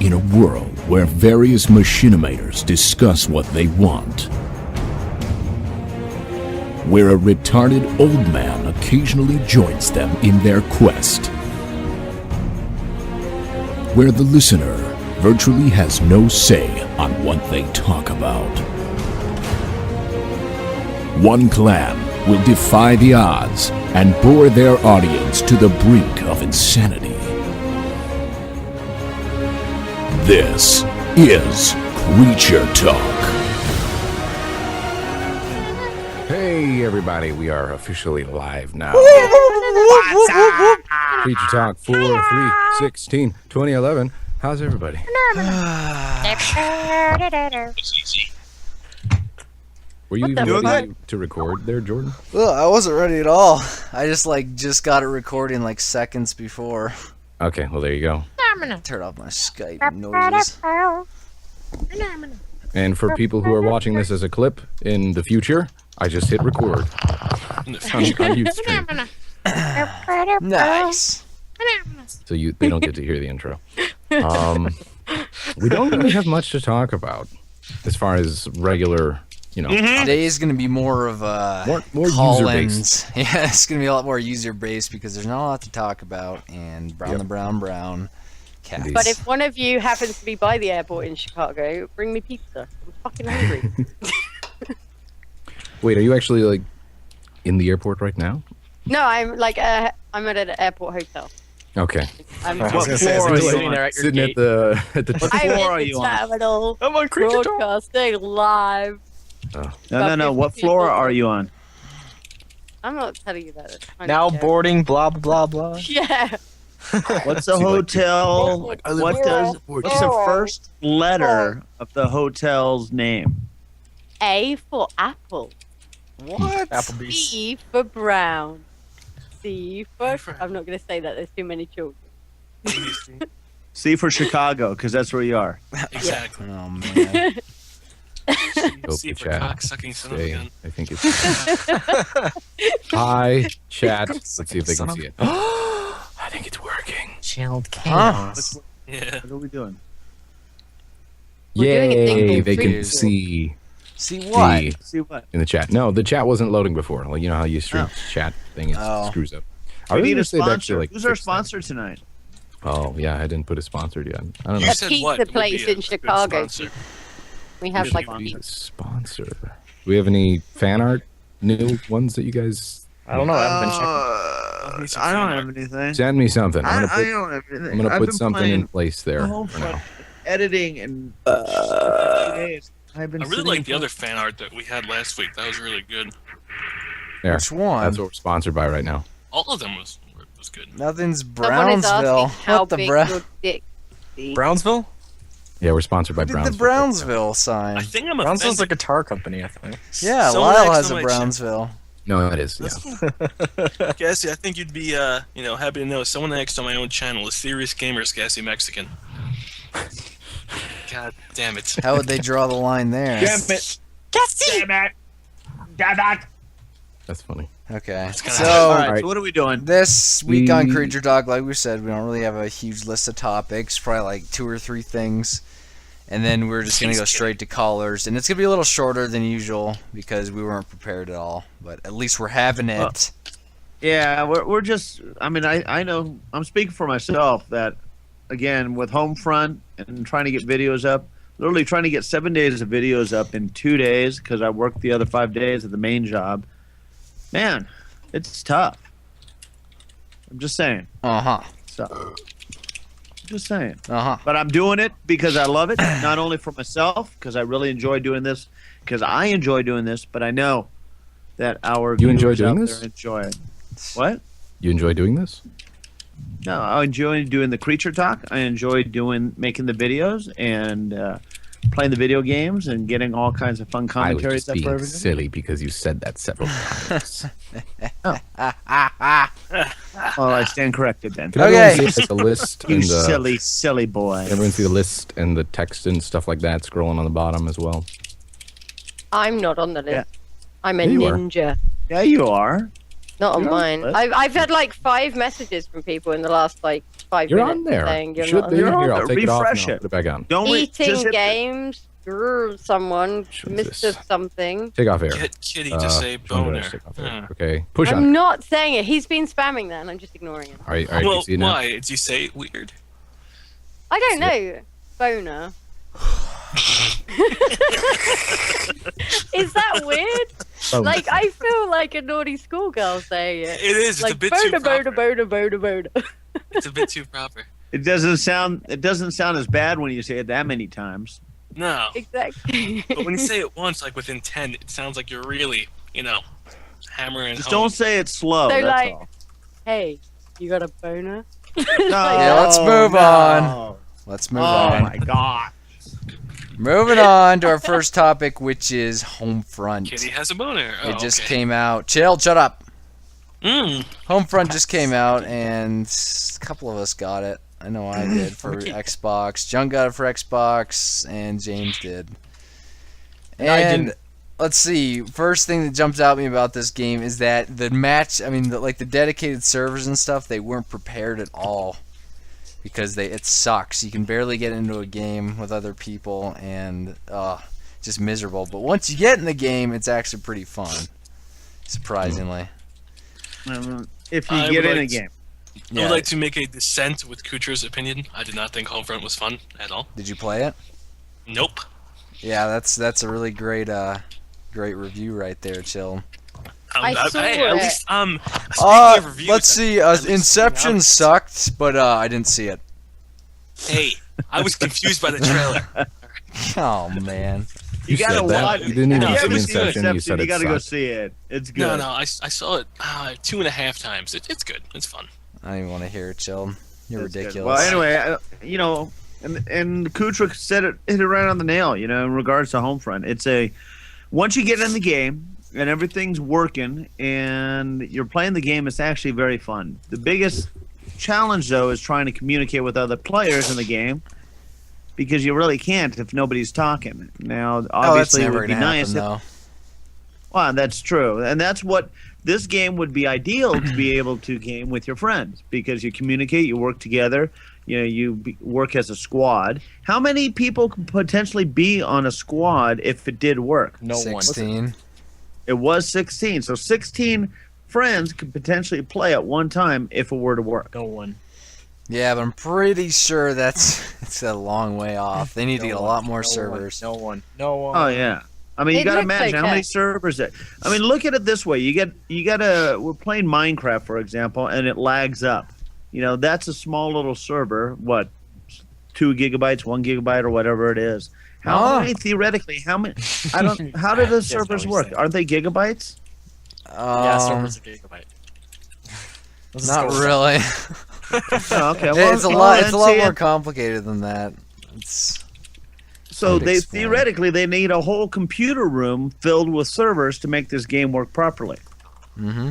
In a world where various machinimators discuss what they want, where a retarded old man occasionally joins them in their quest, where the listener virtually has no say on what they talk about. One clan will defy the odds and bore their audience to the brink of insanity. This is Creature Talk. Hey everybody, we are officially live now. Creature Talk 4/3/16/2011. How's everybody? Were you even ready to record there, Jordan? Well, I wasn't ready at all. I just got it recording like seconds before. Okay, well there you go. Turn off my Skype noises. And for people who are watching this as a clip in the future, I just hit record on Ustream. Nice. So they don't get to hear the intro. We don't really have much to talk about as far as regular, Today is going to be more of more call-ins. Yeah, it's going to be a lot more user-based because there's not a lot to talk about. And the brown cat. But if one of you happens to be by the airport in Chicago, bring me pizza. I'm fucking hungry. Wait, are you actually like in the airport right now? No, I'm at an airport hotel. Okay. I'm What floor are you sitting there at your Sitting gate? at the What I'm floor are in you the on? terminal, I'm on Creature Talk. broadcasting live. No. What floor are you on? I'm not telling you that. Now boarding, blah blah blah. Yeah. What's the hotel? What's the first letter of the hotel's name? A for apple. What? Applebee's. B for brown. C for... I'm not going to say that. There's too many children. C for Chicago, because that's where you are. Exactly. Oh, man. Hope See the for chat cock-sucking son of a stay. gun. I think it's hi chat. Let's see if they can see it. I think it's working. Chilled Huh? Yeah. What are we doing? We're doing a thing Yay! called They can Creature. see See what? the See what? in the chat. No, the chat wasn't loading before. Like you know how you stream chat thing, it Oh. screws up. We need a wish they'd actually, sponsor. like, Who's our fix that. sponsor tonight? Oh yeah, I didn't put a sponsored yet. I don't know. You A said pizza what? Would be place a in good Chicago. sponsor. We have Should like be A sponsor. Do we have any fan art new ones that you guys I don't know. I haven't been checking. I don't have anything. send me something? I I'm don't have anything. gonna I've put been something playing in place there home for now. editing and days. I've been I really sitting like in the other fan art that we had last week. That was really good. There. Which one? That's what we're sponsored by right now. All of them was good. Nothing's Someone is Brownsville. asking how What the big Brown? your dick is. Brownsville? Yeah, we're sponsored by Who did Brownsville. the Brownsville sign? I think I'm Brownsville's a offended. guitar company, I think. Yeah, Someone Lyle asked has a somebody- Brownsville. No, it is. Yeah. Gassy, I think you'd be, happy to know someone next on my own channel is Serious Gamers Gassy Mexican. God damn it. How would they draw the line there? Damn it! Damn it! Damn it! That's funny. Okay. It's kinda- So All right, Alright. so what are we doing? this week on We- Creature Talk, like we said, we don't really have a huge list of topics. Probably like 2 or 3 things. And then we're just going to go straight to callers. And it's going to be a little shorter than usual because we weren't prepared at all. But at least we're having it. Yeah, we're just. I mean, I know. I'm speaking for myself that, again, with Homefront and trying to get videos up, literally trying to get 7 days of videos up in 2 days because I worked the other 5 days at the main job. Man, it's tough. I'm just saying. Uh-huh. So, just saying. Uh-huh. But I'm doing it because I love it, not only for myself, because I really enjoy doing this, because I enjoy doing this, but I know that our You enjoy viewers doing out this? there enjoy it. What? You enjoy doing this? No, I enjoy doing the Creature Talk. I enjoy making the videos and playing the video games and getting all kinds of fun I was commentaries just up for being everything. silly because you said that several times. Well, I stand corrected then. Can everyone Okay. see like, the list You and the silly, silly boy. everyone see the list and the text and stuff like that scrolling on the bottom as well? I'm not on the list. Yeah. I'm a Yeah, you are. ninja. Yeah, you are. Not on You're on mine. the list. I've had like 5 messages from people in the last like 5 You're minutes on there. saying You you're should not be. on You're on Here, I'll there. take it off and Refresh I'll it. put it back on. Don't Eating just hit games. Someone, Jesus. Mr. Something. Take off air. Get Kitty to say which one did I boner. take off air? Huh. Okay. Push I'm on. not saying it. He's been spamming that, and I'm just ignoring him. All right. All right. Well, you see it now? why? Did you say it weird? I don't know. Boner. Is that weird? Oh, Like, I feel like a naughty schoolgirl saying it. It is. It's Like, a bit too boner, proper. boner, boner, boner, boner. It's a bit too proper. It doesn't sound as bad when you say it that many times. No. Exactly. But when you say it once, like with intent, it sounds like you're really, hammering Just home. don't say it slow. So, that's like- all. Hey, you got a boner? No, Yeah, let's move on. Let's move Oh on. my god. Moving on to our first topic, which is Homefront. Kitty has a boner. Oh, It just okay. came out. Chill, shut up. Mm. Homefront just came out, and a couple of us got it. I know I did for Xbox. John got it for Xbox, and James did. No, I And didn't. let's see. First thing that jumps out at me about this game is that the match. I mean, the dedicated servers and stuff. They weren't prepared at all because it sucks. You can barely get into a game with other people, and just miserable. But once you get in the game, it's actually pretty fun. Surprisingly. If you I get would in a like to- game. I would like to make a dissent with Kutra's opinion. I did not think Homefront was fun at all. Did you play it? Nope. Yeah, that's a really great review right there, Chill. I saw hey, at it. least speaking of reviews, Let's see. at least Inception now- sucked, but I didn't see it. Hey, I was confused by the trailer. Oh man. You gotta said that. watch. You didn't even No, If it see was Inception. You said you it gotta go sucked. see it. It's good. No, no, I saw it 2.5 times. It's good. It's fun. I don't even want to hear it, Chill. You're It's good. ridiculous. Well, anyway, and Kutra hit it right on the nail. In regards to Homefront, it's once you get in the game and everything's working and you're playing the game, it's actually very fun. The biggest challenge though is trying to communicate with other players in the game because you really can't if nobody's talking. Now, that's obviously, it never would be gonna nice. happen, though. Well, that's true, and that's what this game would be ideal to be able to game with your friends because you communicate, you work together, work as a squad. How many people could potentially be on a squad if it did work? No one. 16. It was 16, so 16 friends could potentially play at one time if it were to work. No one. Yeah, but I'm pretty sure it's a long way off. They need to No get a one. lot more No servers. One. No one. No one. Oh yeah. I mean, you It got to looks imagine how okay. many servers look at it this way. You got we're playing Minecraft, for example, and it lags up. That's a small little server, 2 gigabytes, 1 gigabyte, or whatever it is. How many, theoretically, how do the Yes, servers no, work? he's Aren't they gigabytes? Yeah, server's a gigabyte. Let's Not go. really. Oh, okay. Well, It's a well, lot. It's a then lot see, more complicated than that. It's So I'd they explain. theoretically they need a whole computer room filled with servers to make this game work properly. mm-hmm.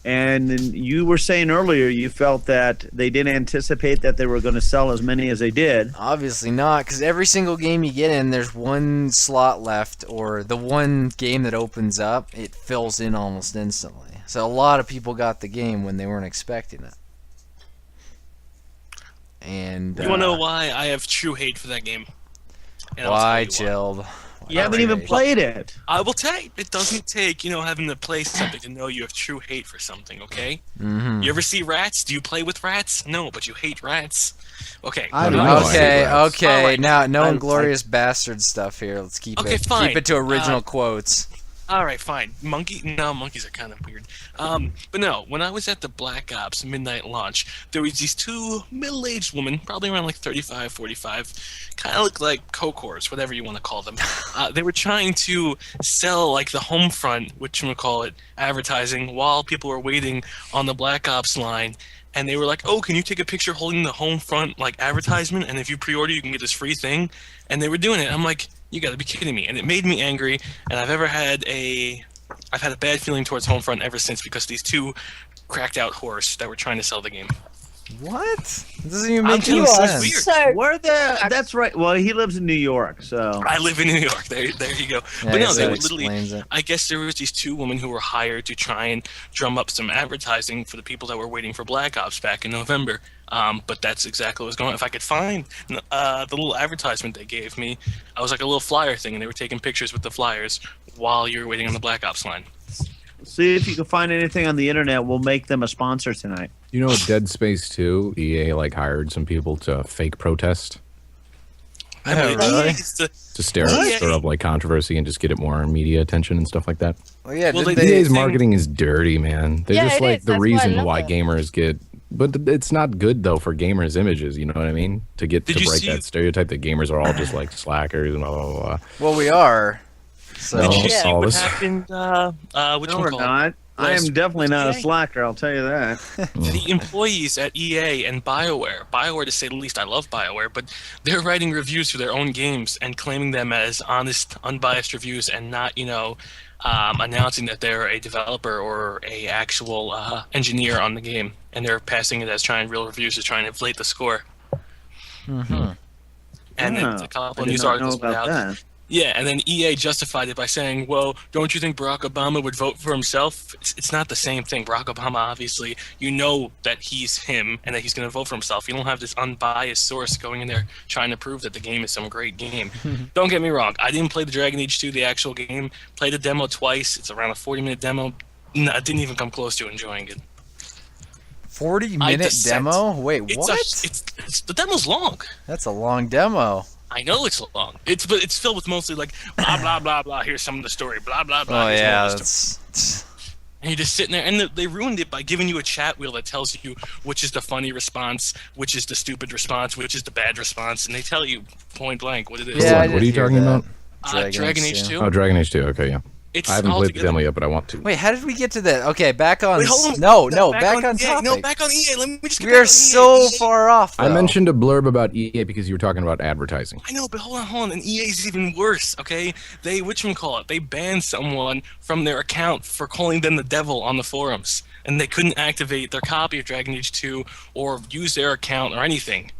And then you were saying earlier you felt that they didn't anticipate that they were going to sell as many as they did. Obviously not, because every single game you get in, there's one slot left, or the one game that opens up, it fills in almost instantly. So a lot of people got the game when they weren't expecting it. And You want to know why I have true hate for that game? And I'll why, tell you Chilled? You haven't even played it. I will tell you, it doesn't take, having to play something to know you have true hate for something, okay? Mm-hmm. You ever see rats? Do you play with rats? No, but you hate rats. Okay. I don't don't know. know. Okay, Rats. okay. Alright. Now, no I- inglorious bastard stuff here. Let's keep Okay, it. fine. Keep it to original quotes. All right, fine. Monkeys are kind of weird. But no, when I was at the Black Ops midnight launch, there was these 2 middle-aged women, probably around like 35, 45, kind of look like Cocors, whatever you want to call them. They were trying to sell like the Homefront, whatchamacallit, advertising while people were waiting on the Black Ops line. And they were like, "Oh, can you take a picture holding the Homefront like advertisement? And if you pre-order, you can get this free thing." And they were doing it. I'm like, "You got to be kidding me!" And it made me angry. And I've had a bad feeling towards Homefront ever since because these 2 cracked out whores that were trying to sell the game. What? It doesn't even I'm make any You are sense. weird. so. Where the? That's right. Well, he lives in New York, so I live in New York. There you go. Yeah, But I no, guess they that would literally. explains it. I guess there was these two women who were hired to try and drum up some advertising for the people that were waiting for Black Ops back in November. But that's exactly what was going on. If I could find the little advertisement they gave me, I was like a little flyer thing, and they were taking pictures with the flyers while you were waiting on the Black Ops line. see if you can find anything on the internet. We'll make them a sponsor tonight. You know, Dead Space 2, EA like hired some people to fake protest I mean, really? it's the- to stir What? up like controversy and just get it more media attention and stuff like that. Well, yeah, Well, did they- they? EA's marketing is dirty, man. They're Yeah, just it like is. the That's why I reason love why it. gamers get, but it's not good though for gamers' images. You know what I mean? To get Did to you break see- that stereotype that gamers are all just like slackers and blah blah blah. Well, we are. So No. Did you Yeah. see all what this- happened? Which No, one we're called? not. I am Last- definitely not a EA? slacker. I'll tell you that. The employees at EA and BioWare, to say the least, I love BioWare, but they're writing reviews for their own games and claiming them as honest, unbiased reviews, and not, announcing that they're a developer or a actual engineer on the game, and they're passing it as trying real reviews to try and inflate the score. Mhm. And then Ah, a couple I of did news not know articles went about out. that. Yeah, and then EA justified it by saying, well, don't you think Barack Obama would vote for himself? It's not the same thing. Barack Obama, obviously, you know that he's him and that he's going to vote for himself. You don't have this unbiased source going in there trying to prove that the game is some great game. Don't get me wrong. I didn't play the Dragon Age 2, the actual game. Played the demo twice. It's around a 40-minute demo. No, I didn't even come close to enjoying it. 40-minute dissent. demo? Wait, It's what? the demo's long. That's a long demo. I know it's long. But it's filled with mostly like blah blah blah blah. Here's some of the story. Blah blah blah. Oh here's yeah, more of the story. that's. And you're just sitting there, and they ruined it by giving you a chat wheel that tells you which is the funny response, which is the stupid response, which is the bad response, and they tell you point blank what it is. Yeah, I what are did you hear talking that. about? Dragon Age 2. Oh, Dragon Age 2. Okay, yeah. It's I haven't all played the together- demo yet, but I want to. Wait, how did we get to that? Okay, back on. Wait, hold on. No, back on EA. topic. No, back on EA. Let me just get We back are on so EA. far off. I though. mentioned a blurb about EA because you were talking about advertising. I know, but hold on, and EA's even worse, okay? They They banned someone from their account for calling them the devil on the forums, and they couldn't activate their copy of Dragon Age 2 or use their account or anything.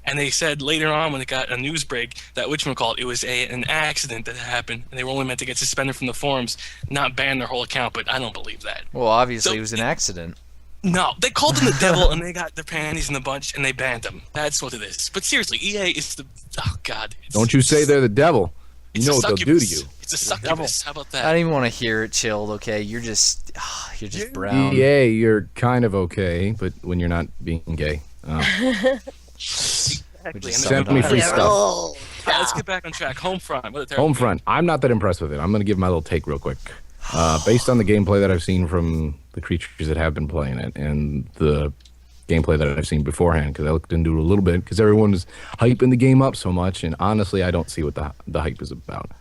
And they said later on when it got a news break that it was an accident that happened, and they were only meant to get suspended from the forums, not ban their whole account, but I don't believe that. Well, obviously So- it was an accident. No, they called them the devil, and they got their panties in a bunch, and they banned them. That's what it is. But seriously, EA is the... Oh, God. Don't you say they're the devil. You It's know a what they'll do to succubus. you. It's a succubus. How about I that? don't even want to hear it. Chilled. Okay, you're just brown. EA, you're kind of okay, but when you're not being gay. We just Send summed me up. free Yeah, stuff. oh, Let's get back on track. Homefront. What a terrible Homefront. I'm not that impressed with it. I'm going to give my little take real quick. Based on the gameplay that I've seen from the creatures that have been playing it and the gameplay that I've seen beforehand, because I looked into it a little bit, because everyone was hyping the game up so much, and honestly, I don't see what the hype is about.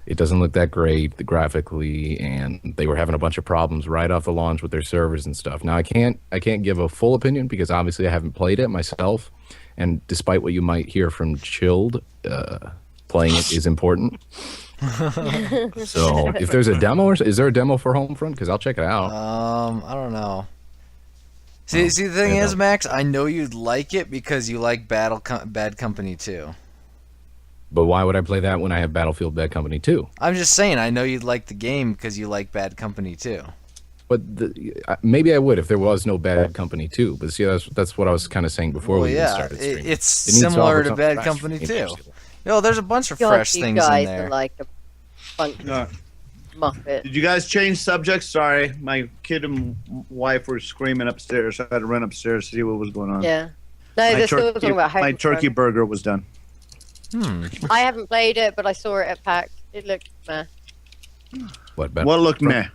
It doesn't look that great graphically, and they were having a bunch of problems right off the launch with their servers and stuff. Now, I can't give a full opinion because obviously I haven't played it myself, and despite what you might hear from Chilled, playing it is important. So, if there's a demo, is there a demo for Homefront? Because I'll check it out. I don't know. See, the thing yeah, is, no. Max, I know you'd like it because you like Bad Company 2. But why would I play that when I have Battlefield Bad Company 2? I'm just saying, I know you'd like the game because you like Bad Company 2. But maybe I would if there was no Bad Company 2. But see, that's what I was kind of saying before Well, we even yeah, started streaming. it's It needs to similar offer to something Bad fresh Company for 2. gamers. Yo, there's a bunch of God, fresh you things in guys there. are like a bunch of muppets. Did you guys change subjects? Sorry, my kid and wife were screaming upstairs. So I had to run upstairs to see what was going on. Yeah. No, My they're still talking about my Homefront. turkey burger was done. I haven't played it, but I saw it at PAX. It looked meh. What, Bad? What looked meh?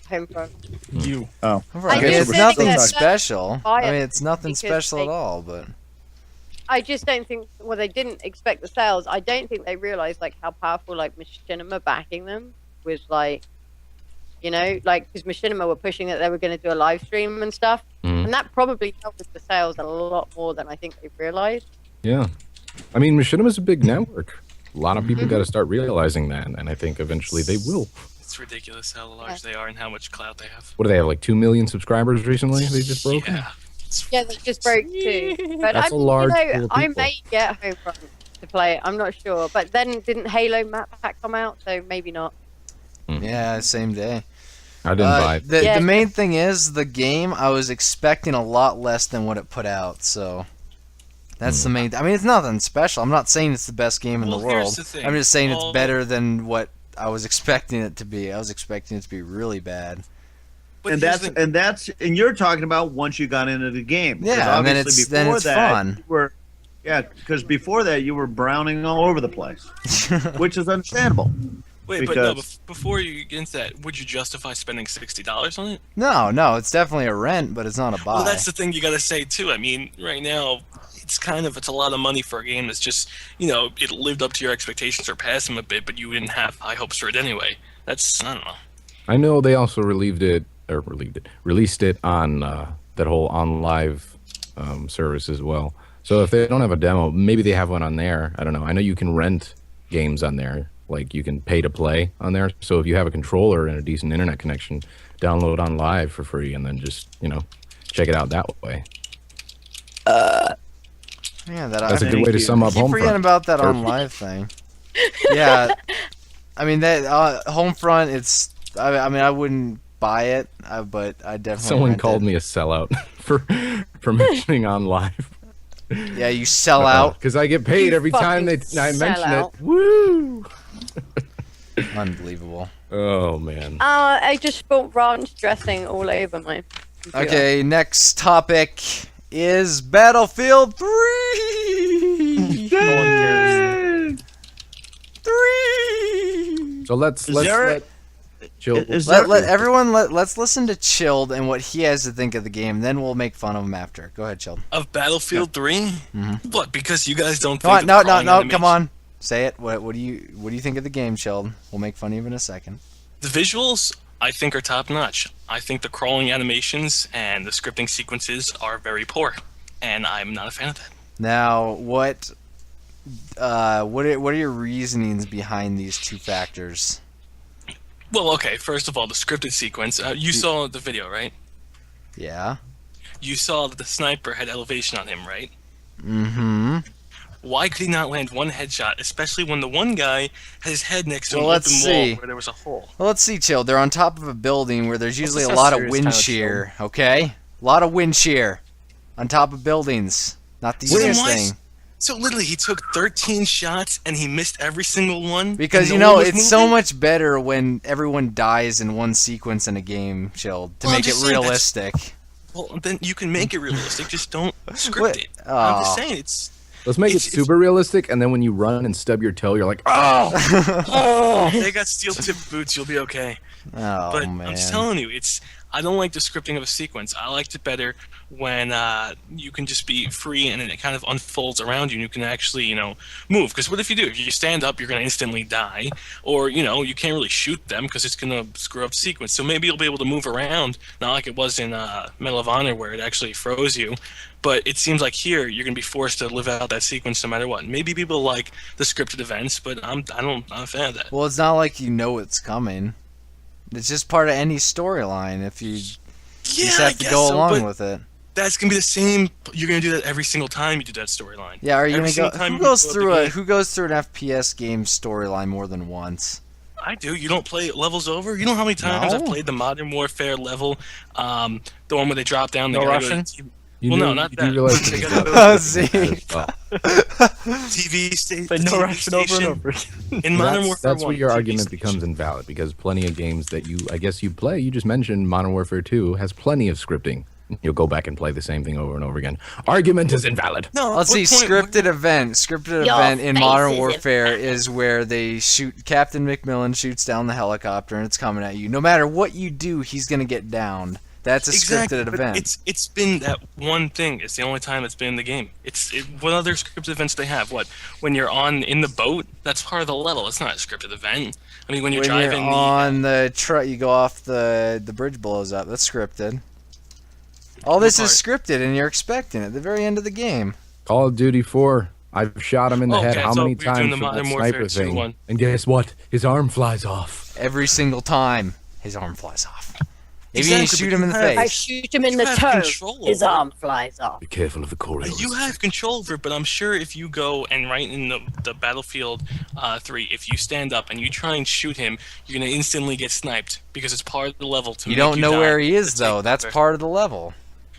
Homefront. You. Oh, I mean, guess it's we're nothing still talking. special. Buy I it mean, it's nothing because special at they- all, but... I just don't think. Well, they didn't expect the sales. I don't think they realized like how powerful like Machinima backing them was like, like because Machinima were pushing that they were going to do a live stream and stuff, Mhm. and that probably helped with the sales a lot more than I think they realized. Yeah. I mean, Machinima's a big network. A lot of people got to start realizing that, and I think eventually they will. It's ridiculous how large they are and how much clout they have. What do they have, like 2 million subscribers recently? They just broke? Yeah. Yeah, that just broke too. But That's I a mean, large you know, pool of I people. may get Homefront to play it. I'm not sure. But then didn't Halo map pack come out? So maybe not. Yeah, same day. I didn't buy it. The Yeah. main thing is the game. I was expecting a lot less than what it put out. So that's the main. I mean, it's nothing special. I'm not saying it's the best game in Well, the here's world. the thing. I'm just saying it's All- better than what I was expecting it to be. I was expecting it to be really bad. But And here's that's and you're talking about once you got into the game. 'Cause Yeah, and then obviously it's- then before it's that, fun. you were, yeah, because before that you were browning all over the place, which is understandable. Wait, but no, because- before you get into that, would you justify spending $60 on it? No, it's definitely a rent, but it's not a buy. Well, that's the thing you gotta say too. I mean, right now, it's a lot of money for a game that's just, it lived up to your expectations or passed them a bit, but you didn't have high hopes for it anyway. That's, I don't know. I know they also released it on that whole on live service as well. So if they don't have a demo, maybe they have one on there. I don't know. I know you can rent games on there, like you can pay to play on there. So if you have a controller and a decent internet connection, download on live for free, and then just check it out that way. Yeah, That's a good way to sum up I keep forgetting Homefront. about that Sure. on live thing. Yeah, I mean that Homefront. It's. I mean, I wouldn't buy it, but I definitely. Someone rent called it. me a sellout for mentioning on live. Yeah, you sell out. Because I get paid You every time I fucking mention sellout. it. Woo! Unbelievable. Oh man. I just spilled ranch dressing all over my computer. Okay, next topic is Battlefield 3. No one cares. 3. So let's there- let Jill. Is there, Let's listen to Chilled and what he has to think of the game. Then we'll make fun of him after. Go ahead, Chilled. Of Battlefield 3? What, because you guys don't Come think on, of crawling no. animation? Come on, say it. What do you think of the game, Chilled? We'll make fun of you in a second. The visuals, I think, are top notch. I think the crawling animations and the scripting sequences are very poor, and I'm not a fan of that. Now, what are your reasonings behind these two factors? Well, okay, first of all, the scripted sequence. You saw the video, right? Yeah. You saw that the sniper had elevation on him, right? Mm-hmm. Why could he not land one headshot, especially when the one guy had his head next to Well, an let's open see. wall where there was a hole? Well, let's see, Chill. They're on top of a building where there's usually a this lot a of serious wind kind of shear. Okay, a lot of wind shear on top of buildings. Not the So then easiest why- thing. So literally, he took 13 shots and he missed every single one. Because and no one was it's so moving? much better when everyone dies in one sequence in a game, Chill, to Well, I'm make it just saying that's- realistic. Well, then you can make it realistic. Just don't script What? it. I'm just Aw. saying it's. Let's make it It's- super realistic, and then when you run and stub your toe, you're like, oh, Oh, they got steel-tipped boots. You'll be okay. Oh But man. I'm just telling you, I don't like the scripting of a sequence. I liked it better when you can just be free and it kind of unfolds around you and you can actually, move. Because what if you do? If you stand up, you're going to instantly die. Or, you can't really shoot them because it's going to screw up sequence. So maybe you'll be able to move around, not like it was in Medal of Honor where it actually froze you. But it seems like here you're going to be forced to live out that sequence no matter what. Maybe people like the scripted events, but I'm not a fan of that. Well, it's not like you know it's coming. It's just part of any storyline. If you just I have to guess go so, along but with it. that's gonna be the same. You're gonna do that every single time you do that storyline. Yeah, are you Every gonna single go? time Who you goes go up through the a game. Who goes through an FPS game storyline more than once? I do. You don't play levels over. You know how many times I've No. played the Modern Warfare level, the one where they drop down. They No gotta go to Russian? you Well, do, no, not you that. do realize They this gotta is go- about- See? well, TV station. But no Russian over and over again. In Modern that's Warfare that's 1, where your TV argument station. becomes invalid, because plenty of games that you play, you just mentioned Modern Warfare 2 has plenty of scripting. You'll go back and play the same thing over and over again. Argument is invalid. No, Let's see. what point- Scripted Your event in face Modern is Warfare is where they shoot. Captain McMillan shoots down the helicopter and it's coming at you. No matter what you do, he's gonna get downed. That's a Exactly, scripted but event. it's been that one thing. It's the only time it's been in the game. What other scripted events they have? What, when you're in the boat? That's part of the level. It's not a scripted event. I mean, when you're When driving you're on the truck, you go off the bridge blows up. That's scripted. All this is scripted, and you're expecting it at the very end of the game. Call of Duty 4. I've shot him in the head Okay, how so many we're doing times the from that Modern Warfare sniper 2 thing? one. And guess what? His arm flies off. Every single time, his arm flies off. If you Exactly, shoot but him in you the have- I face. shoot him in You the have toe. control His over it. arm flies off. Be careful of the Coriolis. You have control over it, but I'm sure if you go and right in the Battlefield 3, if you stand up and you try and shoot him, you're gonna instantly get sniped because it's part of the level to You make don't know die. where he is, To though. take That's over. part of the level.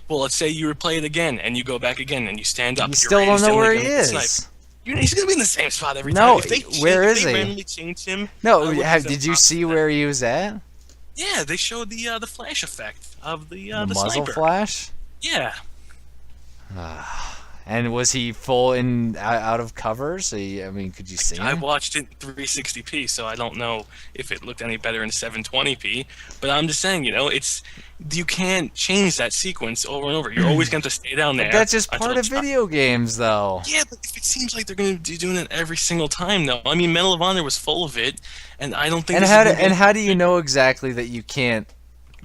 Well, let's say you replay it again and you go back again and you stand up. You you're still don't know instantly where he gonna get sniped. is. He's gonna be in the same spot every No, time. where is if they he? randomly change him. No, I would did you see where he was at? Yeah, they showed the flash effect of the Muzzle sniper. flash? Yeah. And was he full in out of cover? So I mean, could you see I him? watched it in 360p, so I don't know if it looked any better in 720p. But I'm just saying, you can't change that sequence over and over. You're always going to have to stay down there. But that's just until part of it's done. video games, though. Yeah, but if it seems like they're going to be doing it every single time, though. I mean, Medal of Honor was full of it, and I don't think. And this how is do, gonna be- and how do you know exactly that you can't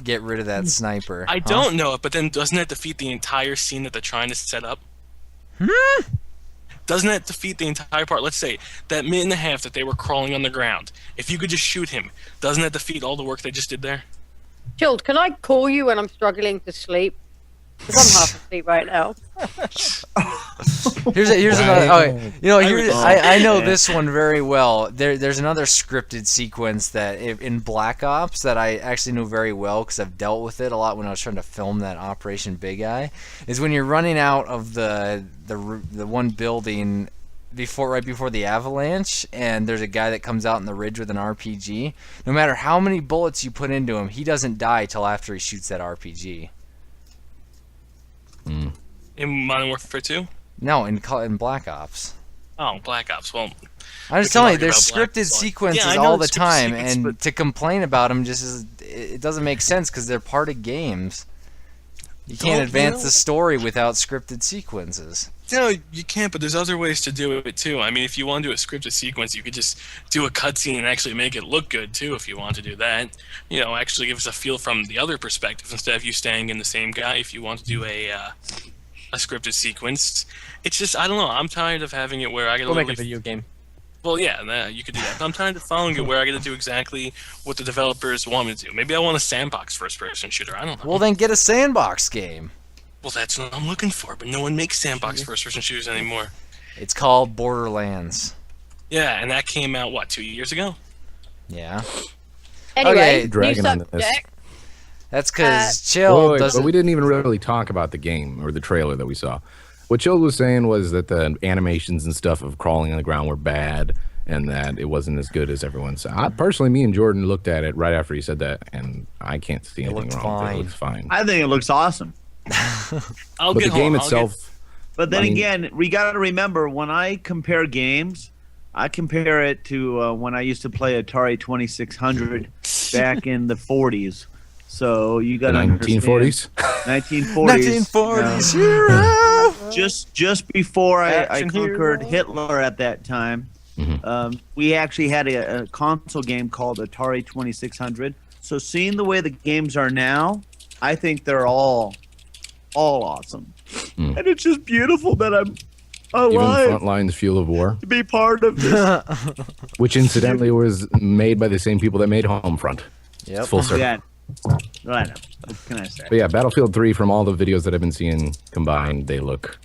get rid of that sniper? I huh? don't know it, but then doesn't that defeat the entire scene that they're trying to set up? Doesn't that defeat the entire part? Let's say that minute and a half that they were crawling on the ground. If you could just shoot him, doesn't that defeat all the work they just did there? Chilled, can I call you when I'm struggling to sleep? Because I'm half asleep right now. Here's another. Okay, I know Yeah. this one very well. There's another scripted sequence that in Black Ops that I actually know very well because I've dealt with it a lot when I was trying to film that Operation Big Eye. Is when you're running out of the one building right before the avalanche, and there's a guy that comes out in the ridge with an RPG. No matter how many bullets you put into him, he doesn't die till after he shoots that RPG. In Modern Warfare 2? No, in Black Ops. Oh, Black Ops. Well, I'm just can telling you, argue there's about Black scripted Ops. sequences Yeah, I know all the it's scripted time, sequence, and but- to complain about them it doesn't make sense because they're part of games. You can't advance the story without scripted sequences. no, you can't, but there's other ways to do it, too. I mean, if you want to do a scripted sequence, you could just do a cutscene and actually make it look good, too, if you want to do that. Actually give us a feel from the other perspective instead of you staying in the same guy if you want to do a scripted sequence. It's just, I don't know, I'm tired of having it where I gotta We'll make a literally- video game. Well, yeah, you could do that. But I'm tired of following it where I got to do exactly what the developers want me to do. Maybe I want a sandbox first-person shooter. I don't know. Well, then get a sandbox game. Well, that's what I'm looking for, but no one makes sandbox first-person shooters anymore. It's called Borderlands. Yeah, and that came out, 2 years ago? Yeah. Anyway, Okay, new dragging on this. subject. That's because Chill Wait, doesn't. but we didn't even really talk about the game or the trailer that we saw. What Chill was saying was that the animations and stuff of crawling on the ground were bad and that it wasn't as good as everyone said. Personally, me and Jordan looked at it right after he said that, and I can't see anything looked wrong with it. fine. It looks fine. I think it looks awesome. I'll But get the game home. itself, But then I mean- again, we got to remember when I compare games, I compare it to when I used to play Atari 2600 back in the 40s. So you got the to 1940s. 1940s. 1940s hero. Just before I Action conquered hero. Hitler at that time, we actually had a console game called Atari 2600. So seeing the way the games are now, I think they're all awesome, and it's just beautiful that I'm Even alive Frontline's Fuel of War, to be part of this. which incidentally was made by the same people that made Homefront. Yep. It's full circle. Yeah, right. What can I say? But yeah, Battlefield 3, from all the videos that I've been seeing combined, they look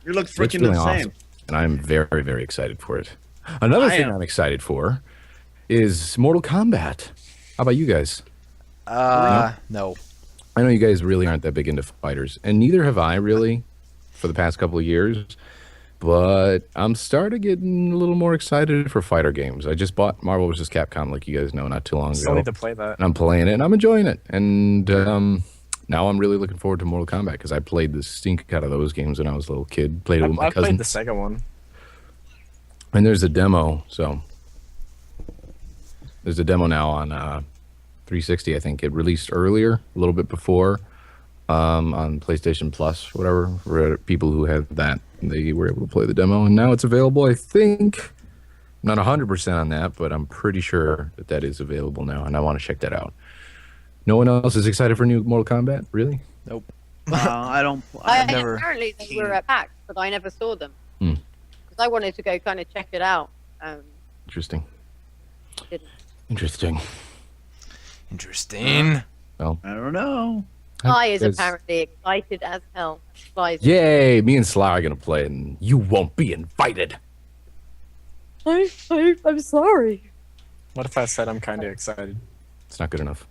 You look looks freaking really the same. awesome. And I'm very, very excited for it. Another I thing am. I'm excited for is Mortal Kombat. How about you guys? No. I know you guys really aren't that big into fighters, and neither have I really for the past couple of years. But I'm starting getting a little more excited for fighter games. I just bought Marvel vs. Capcom, like you guys know, not too long Still ago. need to play that. And I'm playing it, and I'm enjoying it. And now I'm really looking forward to Mortal Kombat because I played the stink out of those games when I was a little kid. Played it with my I cousin. played the Sega one. And there's a demo, so there's a demo now on 360. I think it released earlier, a little bit before, on PlayStation Plus, whatever. For people who had that, they were able to play the demo, and now it's available. I think I'm not 100% on that, but I'm pretty sure that that is available now, and I want to check that out. No one else is excited for new Mortal Kombat, really? I don't. never- Apparently they were at PAX, but I never saw them. Hmm. Because I wanted to go kind of check it out. Interesting. Didn't. Interesting. Interesting. Well, I don't know. Sly is There's- apparently excited as hell. Sly's Yay! Me and Sly are gonna play, and you won't be invited. I'm sorry. What if I said I'm kind of excited? It's not good enough.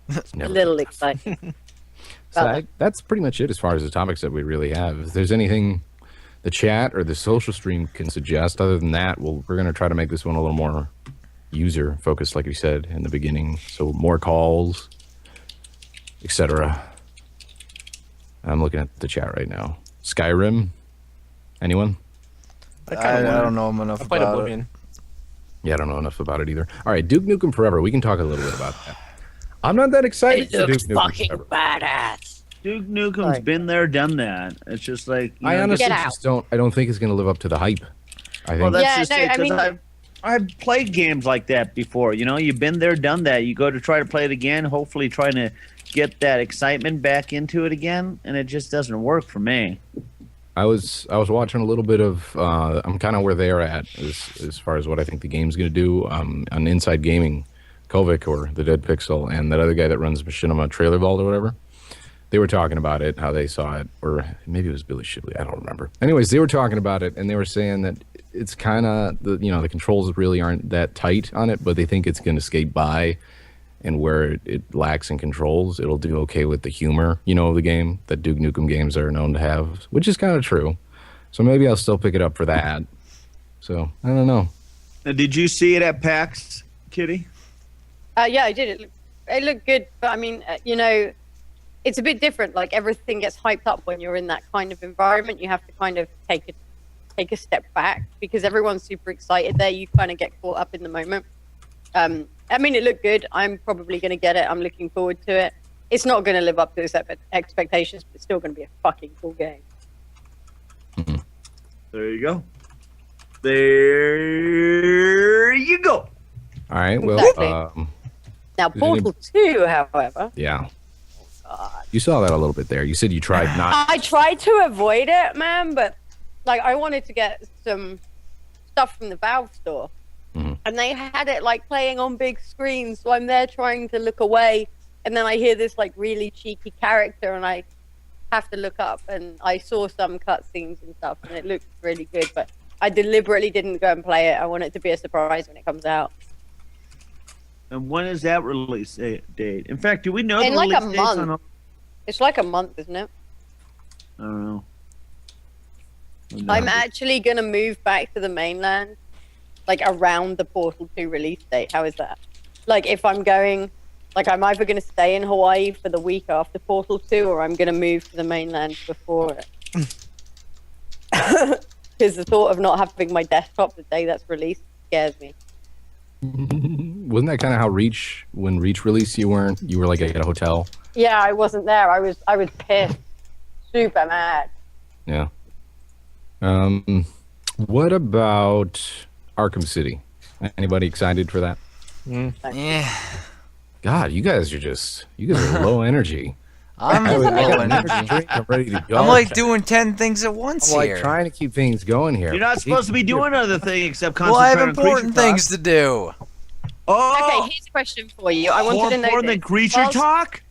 It's A never little good enough. excited. So that's pretty much it as far as the topics that we really have. If there's anything the chat or the social stream can suggest, other than that, we're going to try to make this one a little more user focused, like we said in the beginning. So more calls, etc. I'm looking at the chat right now. Skyrim, anyone? I don't know enough I played about it. Oblivion. Yeah, I don't know enough about it either. All right, Duke Nukem Forever. We can talk a little bit about that. I'm not that excited for Duke Nukem Forever. badass. Duke Nukem's Sorry. been there, done that. It's just like you I know, honestly Get out. just don't. I don't think it's going to live up to the hype. I think. Well, that's Yeah, just no, it, I 'cause mean- I've played games like that before. You know, you've been there, done that. You go to try to play it again, hopefully trying to get that excitement back into it again, and it just doesn't work for me. I was watching a little bit of. I'm kind of where they're at as far as what I think the game's going to do. On Inside Gaming, Kovic or the Dead Pixel, and that other guy that runs Machinima Trailer Vault or whatever. They were talking about it, how they saw it, or maybe it was Billy Shibley. I don't remember. Anyways, they were talking about it, and they were saying that it's kind of the controls really aren't that tight on it, but they think it's going to skate by, and where it lacks in controls, it'll do okay with the humor, of the game that Duke Nukem games are known to have, which is kind of true. So maybe I'll still pick it up for that. So I don't know. Now, did you see it at PAX, Kitty? Yeah, I did. It looked good, but I mean, it's a bit different. Like everything gets hyped up when you're in that kind of environment. You have to kind of take a step back because everyone's super excited there. You kind of get caught up in the moment. I mean, it looked good. I'm probably going to get it. I'm looking forward to it. It's not going to live up to its expectations, but it's still going to be a fucking cool game. There you go. There you go. All right. Well, Exactly. Now, Did Portal 2, however, yeah. You saw that a little bit there. You said you tried not. I tried to avoid it, man, but like I wanted to get some stuff from the Valve store, and they had it like playing on big screens. So I'm there trying to look away, and then I hear this like really cheeky character, and I have to look up, and I saw some cutscenes and stuff, and it looked really good. But I deliberately didn't go and play it. I want it to be a surprise when it comes out. And when is that release date? In fact, do we know In the like a release dates on month. all- It's like a month, isn't it? I don't know. I'm actually gonna move back to the mainland, like around the Portal 2 release date. How is that? Like if I'm going, like I'm either gonna stay in Hawaii for the week after Portal 2, or I'm gonna move to the mainland before it. Because the thought of not having my desktop the day that's released scares me. Wasn't that kind of how when Reach released, you were like at a hotel? Yeah, I wasn't there. I was pissed, super mad. Yeah. What about Arkham City? Anybody excited for that? Yeah, God, you guys are low energy. I'm I low got an energy. drink, I'm ready to go. I'm like doing 10 things at once I'm like here. trying to keep things going here. You're not supposed to be doing other things except Well, I concentrate have on creature important things talk. to do. Oh, Okay, here's a question for you. I wanted more to know important this. than creature Whilst- talk?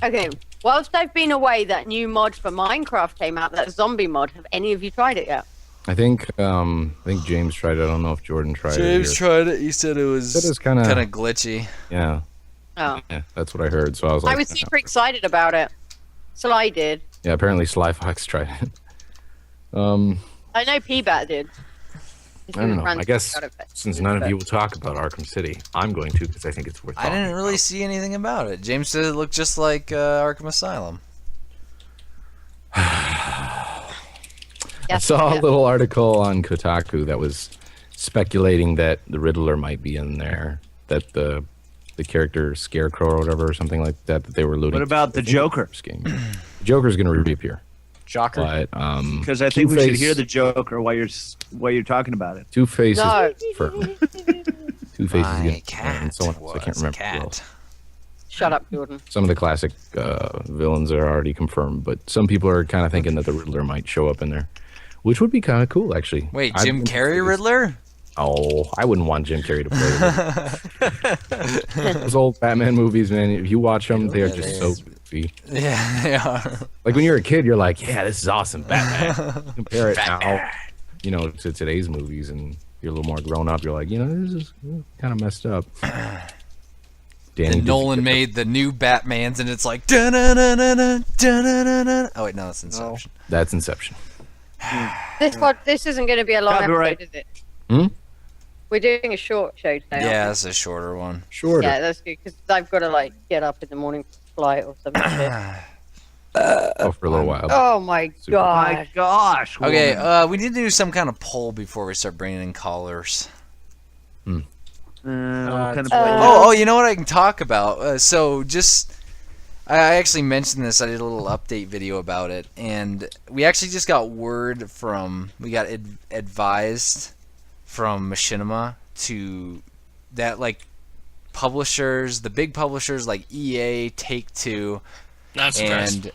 Okay, whilst I've been away, that new mod for Minecraft came out, that zombie mod. Have any of you tried it yet? I think James tried it. I don't know if Jordan tried James it. tried it. He said it was Said it was kinda- glitchy. Yeah, Oh. yeah, that's what I heard. So I was like, I was super excited about it. Sly did. yeah. Apparently, Sly Fox tried it. I know P-Bat did. I don't know. I guess since none of you will talk about Arkham City, I'm going to because I think it's worth. I didn't really talking see anything about it. James said it looked just like Arkham Asylum. I saw a little article on Kotaku that was speculating that the Riddler might be in there, that the character Scarecrow or whatever, or something like that, that they were alluding. What about the Joker? Game. Joker's going to reappear, Joker. but Because I think we should Two-Face- hear the Joker while you're talking about it. Two-Face No. is confirmed. Two-Face is My going to cat and someone else. I can't was a remember who cat. else. Shut up, Jordan. Some of the classic villains are already confirmed, but some people are kind of thinking that the Riddler might show up in there, which would be kind of cool, actually. Wait, I've Jim been Carrey into this- Riddler? Oh, I wouldn't want Jim Carrey to play with him. Those old Batman movies, man. If you watch them, they are Yeah, just they so goofy. Yeah, they are. Like when you're a kid, you're like, "Yeah, this is awesome, Batman." Compare it now, to today's movies, and you're a little more grown up. You're like, this is kind of messed up. Danny And Nolan made the new Batmans, and it's like dun-dun-dun-dun-dun, dun-dun-dun-dun. Oh wait, no, that's Inception. That's Inception. This isn't going to be a long Copyright. episode, is it? Hmm? We're doing a short show today. aren't Yeah, we? that's a shorter one. Shorter. Yeah, that's good because I've got to like get up in the morning for flight or something. Oh, for a little while. Oh my Super. My god! gosh. Okay, woman. we need to do some kind of poll before we start bringing in callers. What kind of Oh, you know what I can talk about? I actually mentioned this. I did a little update video about it, and we actually just got word we got advised from Machinima that like publishers, the big publishers like EA, Take-Two, Not surprised.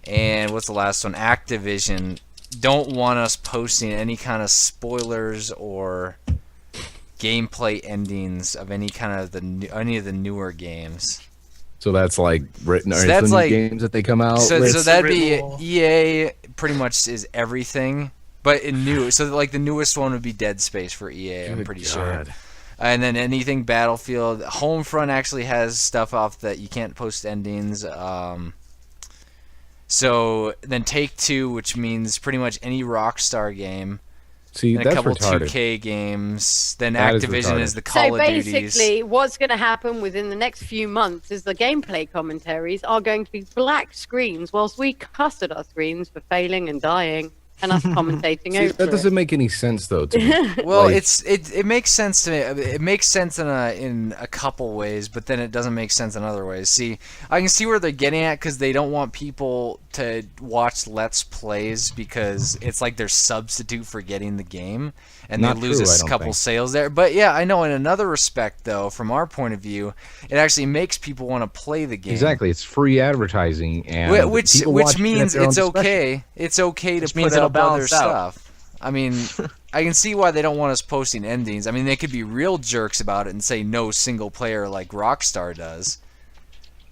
and what's the last one? Activision don't want us posting any kind of spoilers or gameplay endings of any kind of any of the newer games. So that's like written. So Or that's the new like- games that they come out. So, with? so that'd be written- EA. Pretty much is everything, but in new. So like the newest one would be Dead Space for EA. I'm Good pretty sure. God. And then anything Battlefield. Homefront actually has stuff off that you can't post endings. So then Take-Two, which means pretty much any Rockstar game. See, And a that's couple retarded. 2K games. Then That is Activision retarded. is the Call So of Duties. basically, what's going to happen within the next few months is the gameplay commentaries are going to be black screens, whilst we cuss at our screens for failing and dying, and us commentating See, over that it. doesn't make any sense though. To me. Well, Like- it makes sense to me. It makes sense in a couple ways, but then it doesn't make sense in other ways. See, I can see where they're getting at because they don't want people to watch Let's Plays because it's like their substitute for getting the game, and Not they lose true, I a don't couple think. sales there. But yeah, I know in another respect though, from our point of view, it actually makes people want to play the game. Exactly, it's free advertising, and Which people watch it at means their own it's discretion. okay. It's okay to Which put means it'll up other balance out. stuff. I mean, I can see why they don't want us posting endings. I mean, they could be real jerks about it and say no single player like Rockstar does,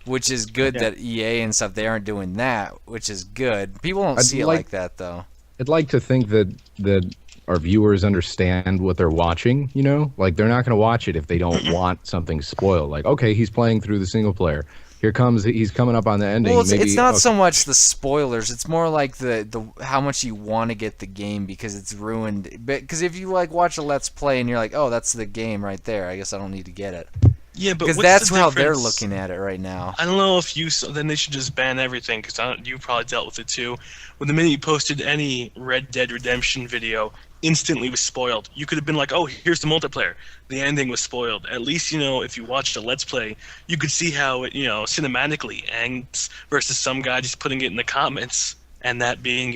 which is good Yeah. that EA and stuff they aren't doing that, which is good. People don't I'd see it like- like that though. I'd like to think that our viewers understand what they're watching. Like they're not going to watch it if they don't want something spoiled. Like, okay, he's playing through the single player. He's coming up on the ending. Well, it's Maybe, not okay. so much the spoilers. It's more like the how much you want to get the game because it's ruined. Because if you like watch a Let's Play and you're like, oh, that's the game right there. I guess I don't need to get it. Yeah, but Because what's that's the how they're difference? looking at it right now. I don't know if then they should just ban everything because you probably dealt with it too. When the minute you posted any Red Dead Redemption video, instantly was spoiled. You could have been like, "Oh, here's the multiplayer." The ending was spoiled. At least if you watched a Let's Play, you could see how it cinematically ends versus some guy just putting it in the comments and that being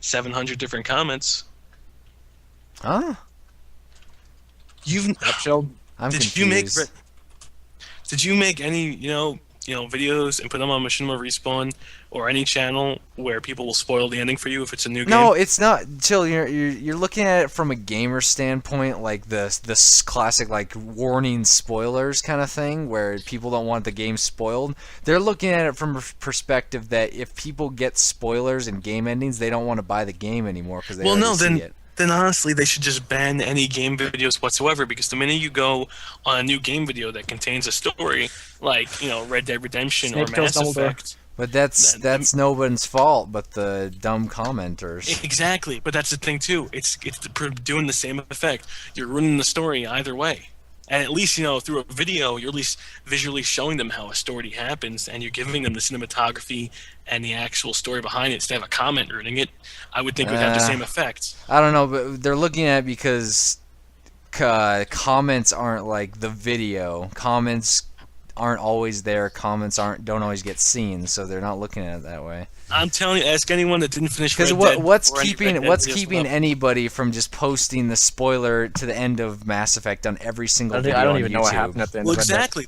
700 different comments. Huh? You've Upshield. I'm Did confused. you make any videos and put them on Machinima Respawn or any channel where people will spoil the ending for you if it's a new game? No, it's not. Chill. You're looking at it from a gamer standpoint, like this classic like warning spoilers kind of thing, where people don't want the game spoiled. They're looking at it from a perspective that if people get spoilers and game endings, they don't want to buy the game anymore because they already see it. Then honestly they should just ban any game videos whatsoever, because the minute you go on a new game video that contains a story like Red Dead Redemption Snape or kills Mass Dumbledore. Effect. But that's no one's fault but the dumb commenters. Exactly, but that's the thing too. It's doing the same effect. You're ruining the story either way. And at least through a video, you're at least visually showing them how a story happens, and you're giving them the cinematography and the actual story behind it instead of a comment ruining it. I would think it would have the same effect. I don't know, but they're looking at it because comments aren't like the video. Comments aren't always there. Comments don't always get seen, so they're not looking at it that way. I'm telling you, ask anyone that didn't finish Because Red Dead what's or any keeping Red Dead what's PS keeping love. anybody from just posting the spoiler to the end of Mass Effect on every single I video don't on even YouTube? know what happened at the end. Well, of Red Dead. exactly.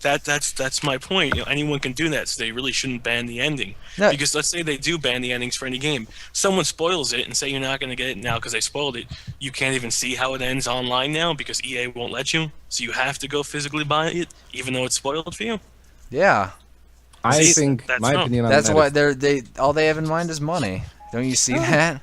That's my point. You know, anyone can do that, so they really shouldn't ban the ending. No. Because let's say they do ban the endings for any game, someone spoils it and say you're not going to get it now because they spoiled it. You can't even see how it ends online now because EA won't let you. So you have to go physically buy it, even though it's spoiled for you. Yeah, I See, think that's my wrong. opinion on that's that why is- they all they have in mind is money. Don't you see that?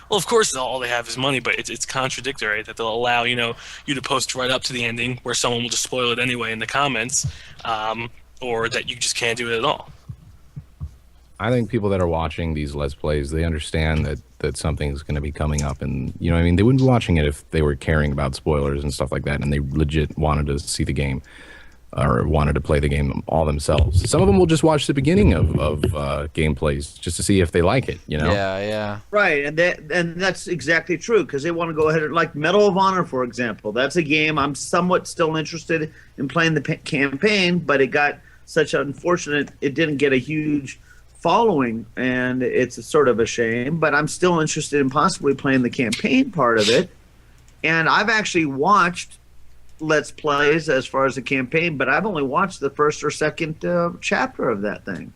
Well, of course, all they have is money, but it's contradictory that they'll allow you to post right up to the ending where someone will just spoil it anyway in the comments, or that you just can't do it at all. I think people that are watching these Let's Plays, they understand that something's going to be coming up, and you know what I mean. They wouldn't be watching it if they were caring about spoilers and stuff like that, and they legit wanted to see the game or wanted to play the game all themselves. Some of them will just watch the beginning of gameplays just to see if they like it. You know. Yeah. Right, and that's exactly true because they want to go ahead and like Medal of Honor, for example. That's a game I'm somewhat still interested in playing the campaign, but it got such unfortunate. It didn't get a huge following, and it's a sort of a shame. But I'm still interested in possibly playing the campaign part of it. And I've actually watched Let's Plays as far as the campaign, but I've only watched the first or second chapter of that thing.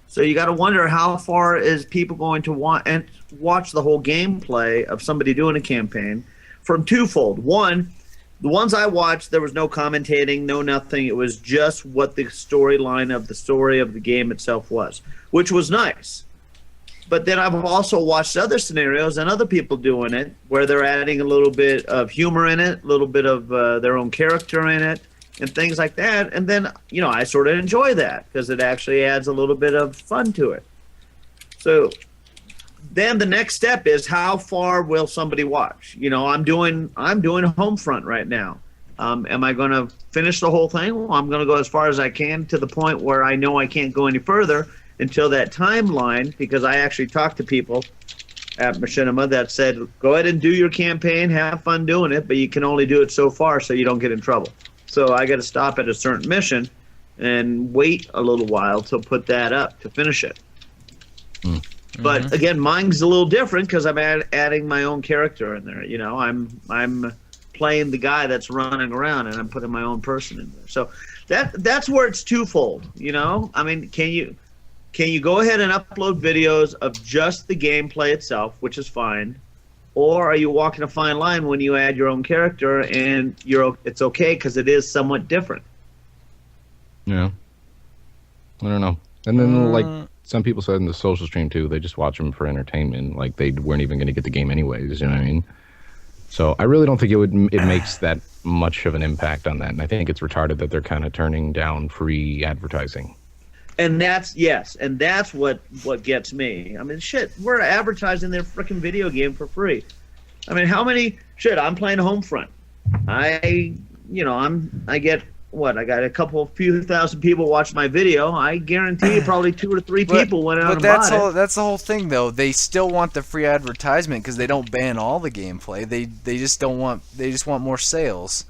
So you got to wonder how far is people going to watch the whole gameplay of somebody doing a campaign from twofold. One, the ones I watched, there was no commentating, no nothing. It was just what the storyline of the story of the game itself was, which was nice. But then I've also watched other scenarios and other people doing it where they're adding a little bit of humor in it, a little bit of their own character in it, and things like that. And then, I sort of enjoy that because it actually adds a little bit of fun to it. So then the next step is how far will somebody watch? I'm doing Homefront right now. Am I going to finish the whole thing? Well, I'm going to go as far as I can to the point where I know I can't go any further until that timeline, because I actually talked to people at Machinima that said, go ahead and do your campaign, have fun doing it, but you can only do it so far so you don't get in trouble. So I got to stop at a certain mission and wait a little while to put that up to finish it. But again, mine's a little different because I'm adding my own character in there. I'm playing the guy that's running around, and I'm putting my own person in there. So that's where it's twofold. I mean, can you go ahead and upload videos of just the gameplay itself, which is fine, or are you walking a fine line when you add your own character and it's okay because it is somewhat different? Yeah. I don't know. And then, like some people said in the social stream too, they just watch them for entertainment. Like they weren't even going to get the game anyways. You know what I mean? So I really don't think it makes that much of an impact on that. And I think it's retarded that they're kind of turning down free advertising. And that's what gets me. I mean, shit, we're advertising their freaking video game for free. I mean, I'm playing Homefront. I get what? I got a few thousand people watch my video. I guarantee probably 2 or 3 people went out and bought it. That's the whole thing, though. They still want the free advertisement because they don't ban all the gameplay. They just want more sales.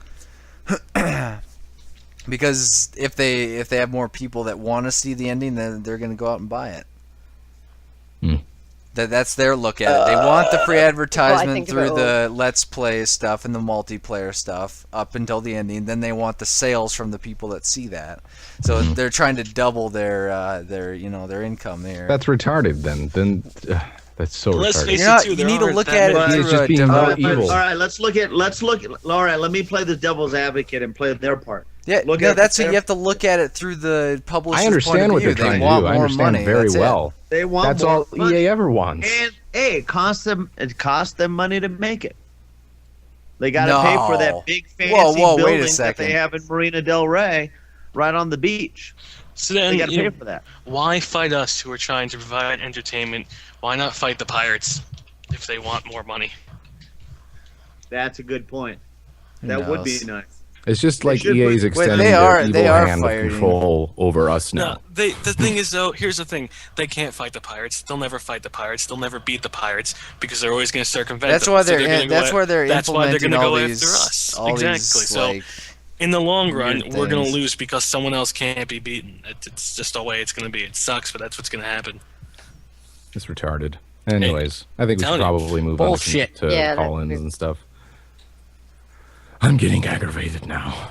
Because if they have more people that want to see the ending, then they're going to go out and buy it. That's their look at it. They want the free advertisement think through about the Let's Play stuff and the multiplayer stuff up until the ending. Then they want the sales from the people that see that. So they're trying to double their income there. That's retarded. Then that's so Let's retarded. face You're not- it, too. you there need to aren't look that at it many- He's through just a being different- more All evil. right, let's look at. All right, let me play the devil's advocate and play their part. Yeah, Look no, at that's their- what you have to look at it through the publisher's I understand point of what view. they're trying They to want do. I more understand money. very That's it. well. They want That's more all money. EA ever wants. And hey, it costs them money to make it. They got to pay for No. that big fancy Whoa, wait a building that second. they have in Marina Del Rey, right on the beach. So They then, got to pay for that. why fight us who are trying to provide entertainment? Why not fight the pirates if they want more money? That's a good point. Who That would be knows? nice. It's just like should EA's put- extending they their are- evil they are hand of fighting. control over us now. No, the thing is though, here's the thing: they can't fight the pirates. They'll never fight the pirates. They'll never beat the pirates because they're always going to circumvent. That's them. why So they're gonna that's go where they're that's why they're implementing gonna all go these after us. all Exactly. these So like In the long run, Weird we're gonna things. lose because someone else can't be beaten. It's just the way it's gonna be. It sucks, but that's what's gonna happen. It's retarded. Anyways, I think we should telling you. probably move Bullshit. on to Yeah, call-ins that's- and stuff. I'm getting aggravated now.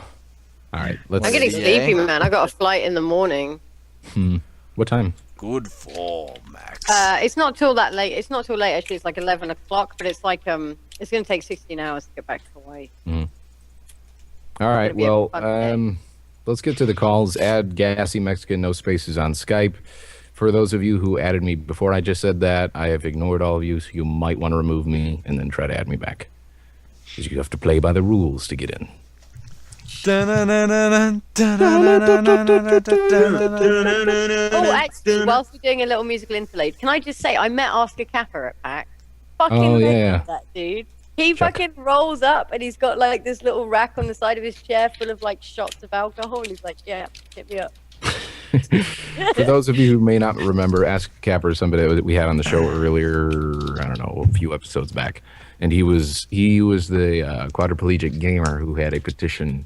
All right, let's. I'm getting Yeah. sleepy, man. I got a flight in the morning. What time? Good form, Max. It's not till that late. It's not till late actually. It's like 11 o'clock, but it's like it's gonna take 16 hours to get back to Hawaii. All right, gonna be a well, fun day. let's get to the calls. Add Gassy Mexican, no spaces on Skype. For those of you who added me before I just said that, I have ignored all of you, so you might want to remove me and then try to add me back. Because you have to play by the rules to get in. Oh, actually, whilst we're doing a little musical interlude, can I just say I met Oscar Kappa at PAX. Fucking Oh, legend, yeah. that dude. He Chuck. fucking rolls up and he's got like this little rack on the side of his chair full of like shots of alcohol, and he's like, "Yeah, hit me up." For those of you who may not remember, Ask Capper is somebody that we had on the show earlier, I don't know, a few episodes back. And he was the quadriplegic gamer who had a petition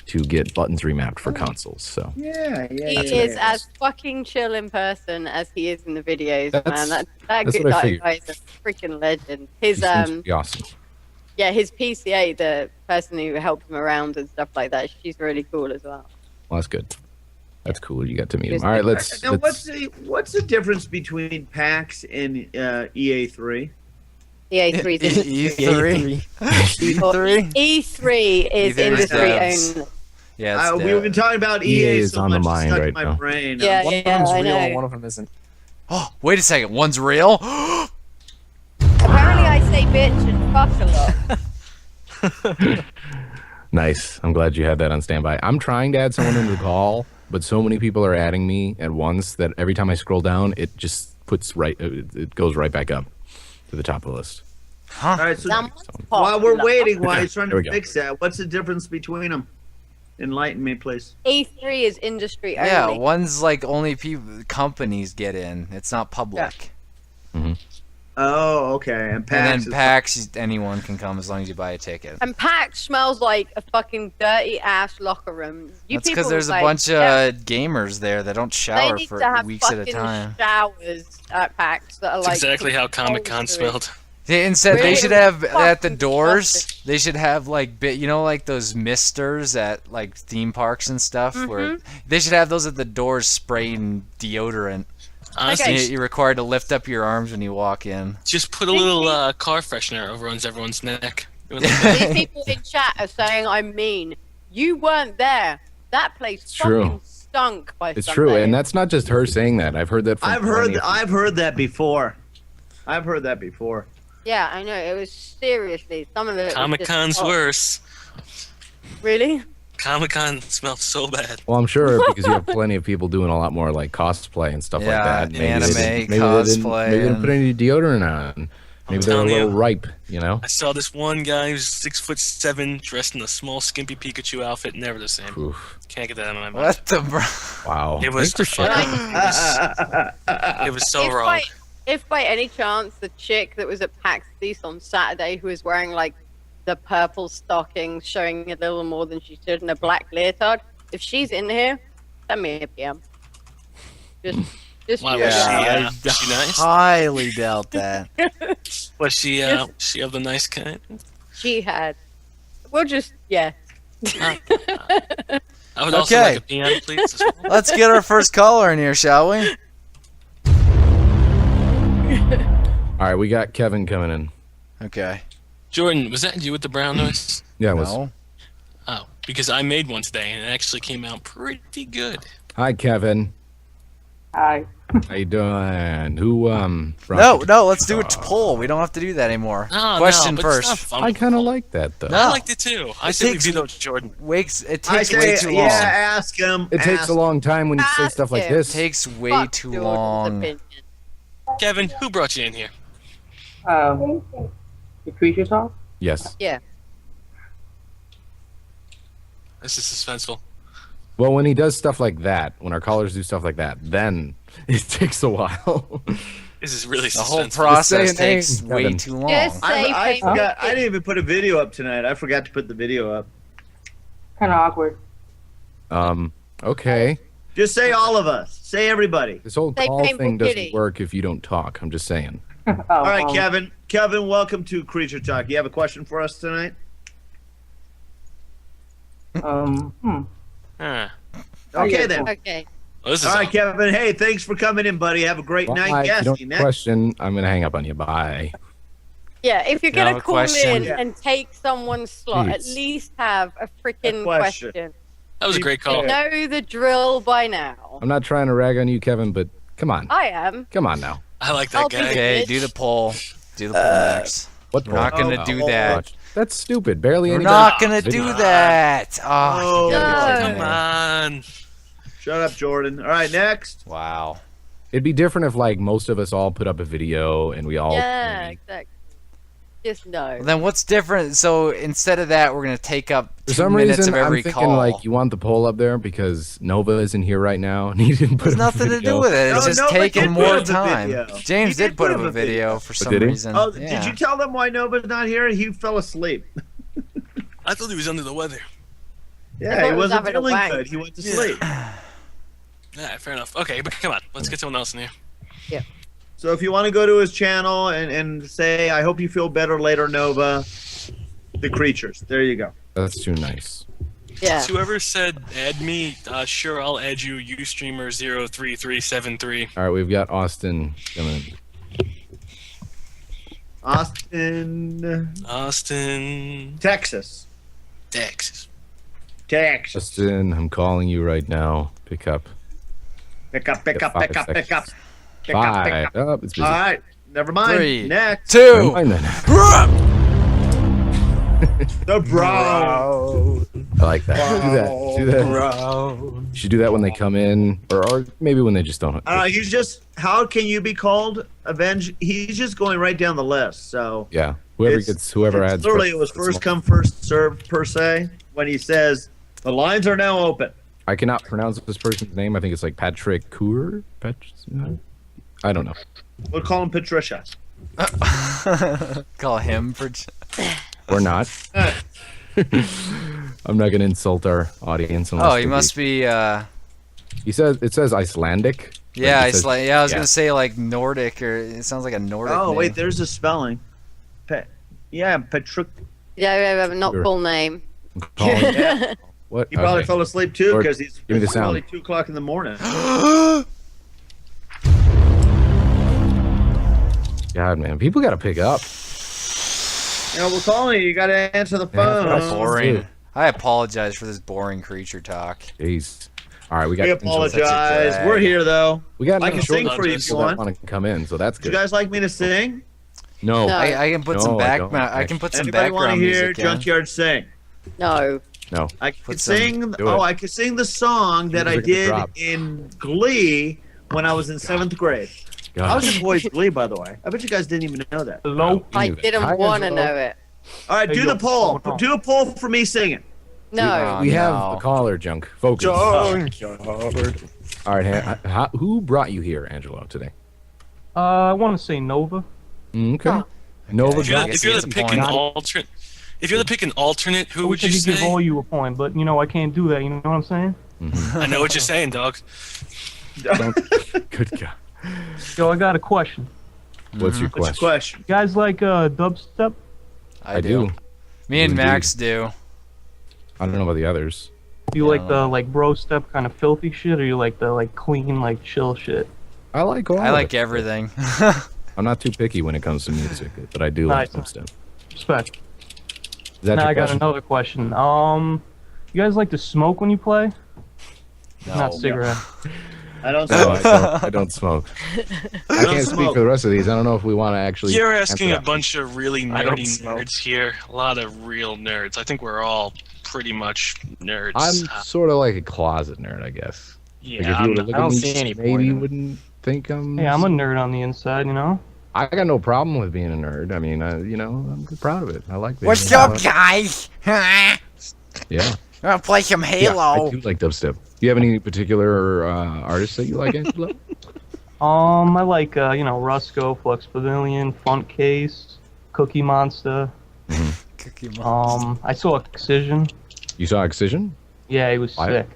to get buttons remapped for consoles. So Yeah, yeah. He is as fucking chill in person as he is in the videos, That's- man. that's what I figured. Guy is a freaking legend. His he seems to be awesome. yeah, his PCA, the person who helped him around and stuff like that, she's really cool as well. Well, that's good. That's cool. You got to meet him. Just All right, like- let's. Now, what's the difference between PAX and EA3? EA3 is E3. E3. E3 is E3 industry devs. only. Yeah, it's We've been talking about EA EA, is so on the much it's mind stuck right in my now. brain. Yeah, One of yeah, them's I real, know. one of them isn't. Oh, wait a second. One's real. Apparently, I say bitch and fuck a lot. Nice. I'm glad you had that on standby. I'm trying to add someone into the call, but so many people are adding me at once that every time I scroll down, it just it goes right back up to the top of the list. All right, so Someone's while we're popular. waiting, while he's trying There to we go. fix that, what's the difference between them? Enlighten me, please. E3 is industry only. Yeah, one's like only companies get in. It's not public. Oh, okay. And PAX And is then PAX, anyone can come as long as you buy a ticket. And PAX smells like a fucking dirty ass locker room. You That's people because there's a like, bunch yeah, of gamers there that don't they shower need for to have weeks at a fucking time. showers at PAX that are That's like exactly how Comic Con compulsory. smelled. Instead, they Really should have at the fucking doors. disgusting. They should have like like those misters at like theme parks and stuff. Where they should have those at the doors spraying deodorant. Honestly, And you're required to lift up your arms when you walk in. just put a little car freshener over everyone's neck. These people in chat are saying I'm mean. You weren't there. That place It's fucking true. stunk by It's Sunday. true, and that's not just her saying that. I've heard that from. I've heard that before. I've heard that before. Yeah, I know. It was seriously some of it. was Comic just- Con's oh, worse. Really? Comic Con smells so bad. Well, I'm sure because you have plenty of people doing a lot more like cosplay and stuff Yeah, like that. anime, maybe cosplay, Maybe they didn't and- put any deodorant on. Maybe they're a telling little you. ripe, you know. I saw this one guy who's 6'7", dressed in a small, skimpy Pikachu outfit. Never the same. Oof. Can't get that out of my mind. What the bro? Wow. It was. Thanks for sharing. It was so if wrong. If by any chance the chick that was at PAX East on Saturday who was wearing like the purple stockings showing a little more than she should and a black leotard, if she's in here, send me a PM. Just Why yeah. was she? I Was she nice? highly doubt that. Was she? She of the nice kind? She had. We'll just yeah. I would also Okay. like a PM, please. As well. Let's get our first caller in here, shall we? All right, we got Kevin coming in. Okay. Jordan, was that you with the brown noise? Yeah, it was. No. Oh, because I made one today and it actually came out pretty good. Hi, Kevin. Hi. How you doing? Who brought No, you- no, let's do a poll. We don't have to do that anymore. No, Question no, but it's first. not fun. I kind of like that though. No. I liked it too. I It said we takes- vetoed Jordan. It I takes way say, too long. yeah, ask him. It takes ask a long time when you say stuff like Ask him. this. It takes way Fuck too Jordan's long. opinion. Kevin, who brought you in here? The creature talk? Yes. Yeah. This is suspenseful. Well, when he does stuff like that, when our callers do stuff like that, then it takes a while. This is really The whole suspenseful. process Just say a name, takes way Kevin. too long. Just say I paper. forgot. I didn't even put a video up tonight. I forgot to put the video up. Kind of awkward. Okay. Just say all of us. Say everybody. This whole Say call painful thing doesn't kitty. work if you don't talk. I'm just saying. Oh, All right, Kevin. Kevin, welcome to Creature Talk. You have a question for us tonight? Huh. Okay, then. Okay. Well, this is All right, Kevin. Hey, thanks for coming in, buddy. Have a great Bye. night. If you don't Gassy, have a next. question, I'm gonna hang up on you. Bye. Yeah, if you're You have gonna a call question? in Yeah. and take someone's slot, at Jeez. least have a freaking question. question. that was a great call. Know the drill by now. I'm not trying to rag on you, Kevin, but come on. I am. Come on now. I like I'll that be guy. Okay, bitch. do the poll. Do the poll next. What We're not gonna Oh, do oh, that. That's stupid. Barely We're anybody. not gonna do Video. that. Oh, Oh, No. Come on. Shut up, Jordan. All right, next. wow. It'd be different if like most of us all put up a video and we all. Yeah, exactly. Just no. Well, then what's different? So instead of that, we're gonna take up For 2 some minutes reason, of every I'm thinking call. like you want the poll up there because Nova isn't here right now and he didn't put There's up a nothing to do video. with it. It's No, just no, but taking did more put up a time. video. James He did put up a video for some did he? reason. Oh, Yeah. did you tell them why Nova's not here? He fell asleep. I thought he was under the weather. I Yeah, thought he he was wasn't having a feeling wank. good. He went to sleep. Yeah, fair enough. Okay, but come on. Let's get someone else in here. So if you want to go to his channel and say, I hope you feel better later, Nova, the creatures. There you go. That's too nice. Yeah. Whoever said add me, sure, I'll add you, Ustreamer03373. All right, we've got Austin coming. Austin, Texas. Texas. Texas. Austin, I'm calling you right now. Pick up. Pick up, pick Get up, pick 5 up, pick up. seconds. Pick up, pick Five. up. Oh, it's busy. All right. Never mind. 3, Next. 2. Never mind then. The bro. I like that. Do that. Do that. You should do that when they come in, or maybe when they just don't. He's just, how can you be called Avenge? He's just going right down the list. So Yeah. Whoever it's- whoever it's adds. literally, it was first come, first served per se. When he says the lines are now open. I cannot pronounce this person's name. I think it's like Patrick Coor. I don't know. We'll call him Patricia. Call him for. Or not. I'm not gonna insult our audience. Unless Oh, he they must be. He says it says Icelandic. Yeah, Like, it says- I was yeah. gonna say like Nordic, or it sounds like a Nordic. Oh, name. wait, there's a spelling. Yeah, Patrick. Yeah, not Sure. full name. I'm calling- Yeah. What? He probably Okay. fell asleep too Or- because he's give me the it's probably sound. 2:00 in the morning. God, man, people gotta pick up. You know, we're calling you. You got to answer the Yeah, phone. that's Boring. I apologize for this boring creature talk. Jeez. All right, we got. We Such a apologize. drag. We're here though. We got. I can sing for you if you want. Want to come in? So that's Would you good. guys like me to sing? No. No. I can put some No, I back. don't, I can put some Anybody want to background hear music in. Junkyard sing? No. No. I could Put some- sing. do Oh, it. I could sing the song that I Music is did drop. in Glee when I was in 7th grade. I God. was in Boys Glee, by the way. I bet you guys didn't even know that. Hello? I knew that. didn't Hi, want to Angelo. know it. All right, Hey, do yo, the poll. what's going on? Do a poll for me singing. No. We have no. a caller, Junk. Focus. All right. Who brought you here, Angelo, today? I want to say Nova. Okay. Nova. If you're, I if guess you're he the has a pick an point. alternate, if you're the pick an alternate, who I would wish I you could give say? all you a point, but you know I can't do that. You know what I'm saying? I know what you're saying, dog. Good God. Yo, I got a question. What's your What's your question? question? You guys like dubstep? I do. Me and Indeed. Max do. I don't know about the others. Do you Yeah, like the like bro step kind of filthy shit, or you like the like clean like chill shit? I like all I of like it. everything. I'm not too picky when it comes to music, but I do like Nice. some stuff. Respect. Is that Now your I got question? another question. You guys like to smoke when you play? Not No. cigarette. I don't No, know. I don't smoke. I don't can't speak smoke. for the rest of these. I don't know if we want to actually. You're answer asking a that. bunch of really I don't nerdy smoke. nerds here. A lot of real nerds. I think we're all pretty much nerds. I'm sort of like a closet nerd, I guess. yeah, Like if you I'm were to not- look I at don't me, see any maybe point you in it. wouldn't think I'm. Hey, I'm a nerd on the inside, you know. I got no problem with being a nerd. I mean, I'm proud of it. I like being What's a up, nerd. guys? Yeah. Gonna play some Yeah, Halo. I do like dubstep. Do you have any particular artists that you like, Angelo? I like Rusco, Flux Pavilion, Funk Case, Cookie Monster. Cookie Monster. I saw Excision. You saw Excision? Yeah, he was I- sick.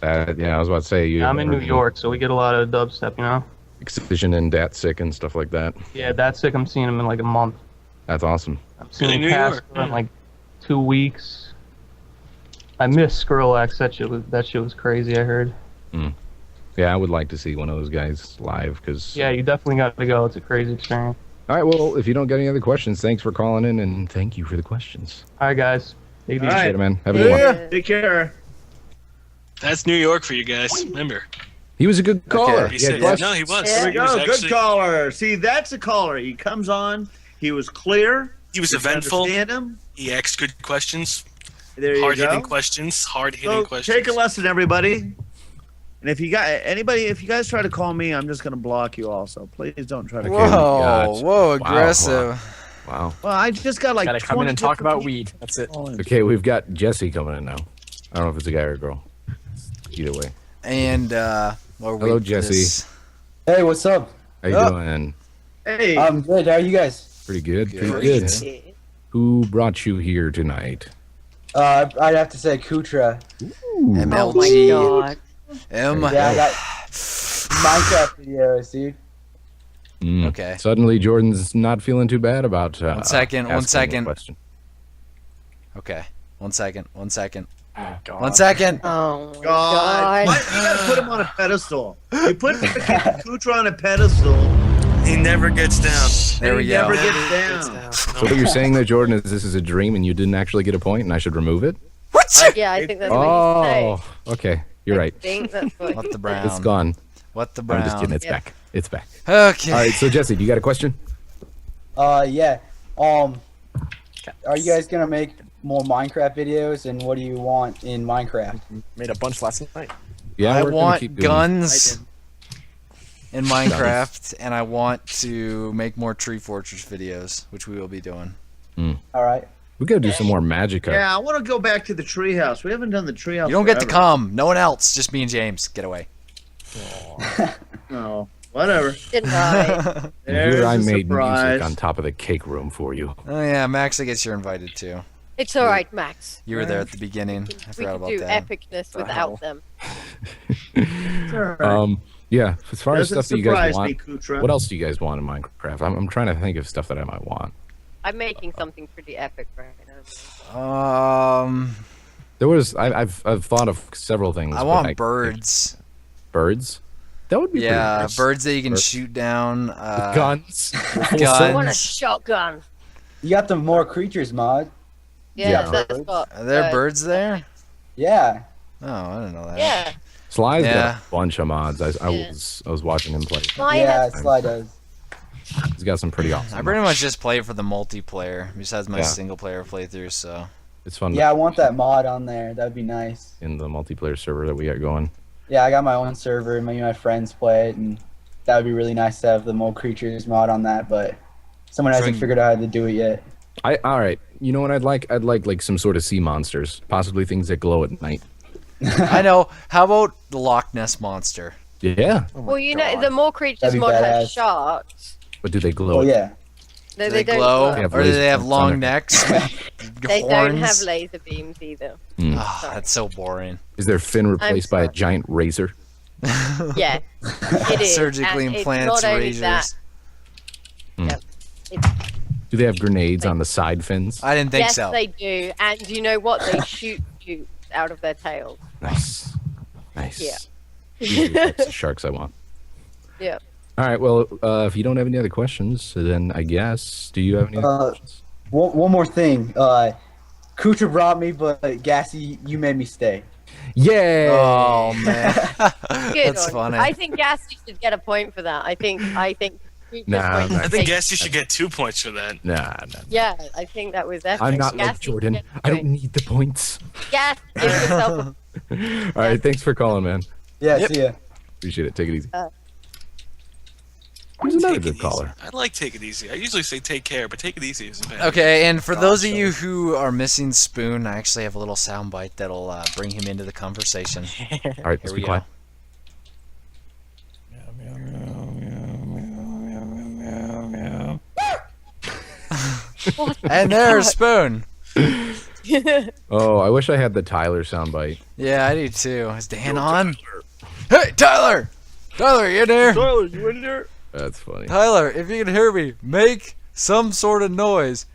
Yeah, I was about to say you. I'm in New York, so we get a lot of dubstep, you know? Excision and Datsick and stuff like that. Yeah, that's sick. I'm seeing him in like a month. That's awesome. I'm seeing New Casper York. in like 2 weeks. I miss Skrillex. That shit was crazy, I heard. Yeah, I would like to see one of those guys live because. Yeah, you definitely got to go. It's a crazy experience. All right. Well, if you don't get any other questions, thanks for calling in and thank you for the questions. All right, guys. Take it easy. All right. Appreciate it, man. Have a good one. Yeah, take care. That's New York for you guys. Remember. He was a good caller. He He had said, questions. no, he was. Yeah. There we He was go. Good actually- caller. See, that's a caller. He comes on. He was clear. He was You can eventful. understand him. He asked good questions. There you Hard-hitting go. questions. Hard-hitting So questions. take a lesson, everybody. And if you got anybody, if you guys try to call me, I'm just gonna block you. Also, please don't try to. Okay. Call me. Whoa, Gotcha. whoa, Wow. aggressive. Wow. Well, I just got like. Gotta come 20 in and talk different about people weed. That's it. calling. Okay, we've got Jesse coming in now. I don't know if it's a guy or a girl. Either way. And while we Hello, wait for Jesse. this- Hey, what's up? How you Oh. doing? Hey, I'm good. How are you guys? Pretty good. Good. Pretty good. Good. Who brought you here tonight? I'd have to say Kutra. MLG. Oh my god. M. Yeah, I got Minecraft videos, dude. Mm. Okay. Suddenly, Jordan's not feeling too bad about. One second, one asking a second. Question. Okay. 1 second. 1 second. Oh, God. 1 second. Oh my God, god. Why, you gotta put him on a pedestal. You put Kutra on a pedestal. He never gets down. There we he go. Never gets down. So what you're saying there, Jordan, is this is a dream and you didn't actually get a point and I should remove it? What? Yeah, I think that's what you say. Oh, okay. You're right. I think that's what What you the said. brown? It's gone. What the I'm brown? just kidding. It's Yeah. back. It's back. Okay. All right. So Jesse, do you got a question? Yeah. Are you guys gonna make more Minecraft videos, and what do you want in Minecraft? Made a bunch last night. Yeah, I we're gonna want keep doing guns in Minecraft, and I want to make more Tree Fortress videos, which we will be doing. All right. We gotta do some more Magicka. Yeah, I want to go back to the treehouse. We haven't done the treehouse. You don't get to forever. come. No one else. Just me and James. Get away. No, whatever. Didn't I? And There's here I a made surprise. music on top of the cake room for you. Oh yeah, Max. I guess you're invited too. It's all right, Max. You were there at the beginning. I We forgot can about do that. epicness hell? without them. It's all right. Yeah. As far as Doesn't stuff that you guys surprise want, me, Kutra. what else do you guys want in Minecraft? I'm trying to think of stuff that I might want. I'm making something pretty epic right now. There was I've thought of several things. I but want birds. Birds. That would be pretty Yeah, nice. birds that you can Birds. shoot down. Guns. I want a Guns. shotgun. You got the more creatures mod. Yeah, Yeah. that's what. Are there birds there? Yeah. Oh, I didn't know that. Yeah. Sly's Yeah. got a bunch of mods. I Yeah. was watching him play. Mine Yeah, has Sly does. He's got some pretty awesome. I pretty much just play for the multiplayer besides my Yeah. single player playthrough. So It's fun Yeah, I want that mod on there. That'd be nice. in the multiplayer server that we got going. Yeah, I got my own server, and my friends play it, and that would be really nice to have the More Creatures mod on that, but someone hasn't Trying- figured out how to do it yet. All right. You know what I'd like? I'd like some sort of sea monsters, possibly things that glow at night. I know. How about the Loch Ness monster? Yeah, Well, you know, the more creatures That'd be mod has badass. sharks. but do they glow? Oh at yeah. No, Do they don't glow, They have or do they laser have points long on their- necks? With They horns? don't have laser beams either. Ah, that's so boring. Is their fin replaced by a sorry. giant razor? Yeah, it is. Surgically And it's implanted not only razors. that. Yep. It's, Do they have grenades on the side fins? I didn't think yes, so. they do. And you know what? They shoot shoots out of their tails. Nice, nice. Yeah. These are the types of sharks I want. Yeah. All right. Well, if you don't have any other questions, then I guess. Do you have any other questions? One more thing. Kucha brought me, but Gassy, you made me stay. Yeah. Oh man, Good that's on you. funny. I think Gassy should get a point for that. I think. we just Nah, went to nah. I think take- Guess you should get 2 points for that. Nah. Yeah, I think that was epic. I'm not like Gassy Jordan. should get a I don't point. need the points. Gass, give yourself a All right. Thanks for calling, man. Yeah, Yep. see ya. Appreciate it. Take it easy. Uh, Here's another Take it good easy. caller. I like take it easy. I usually say take care, but take it easy isn't bad. Okay, and for those of you who are missing Spoon, I actually have a little soundbite that'll bring him into the conversation. All right. Let's Here be we quiet. And there's Spoon. Oh, I wish I had the Tyler soundbite. Yeah, I do too. Is Dan on? Hey, Tyler! Tyler, you in there? Tyler, you in there? That's funny. Tyler, if you can hear me, make some sort of noise.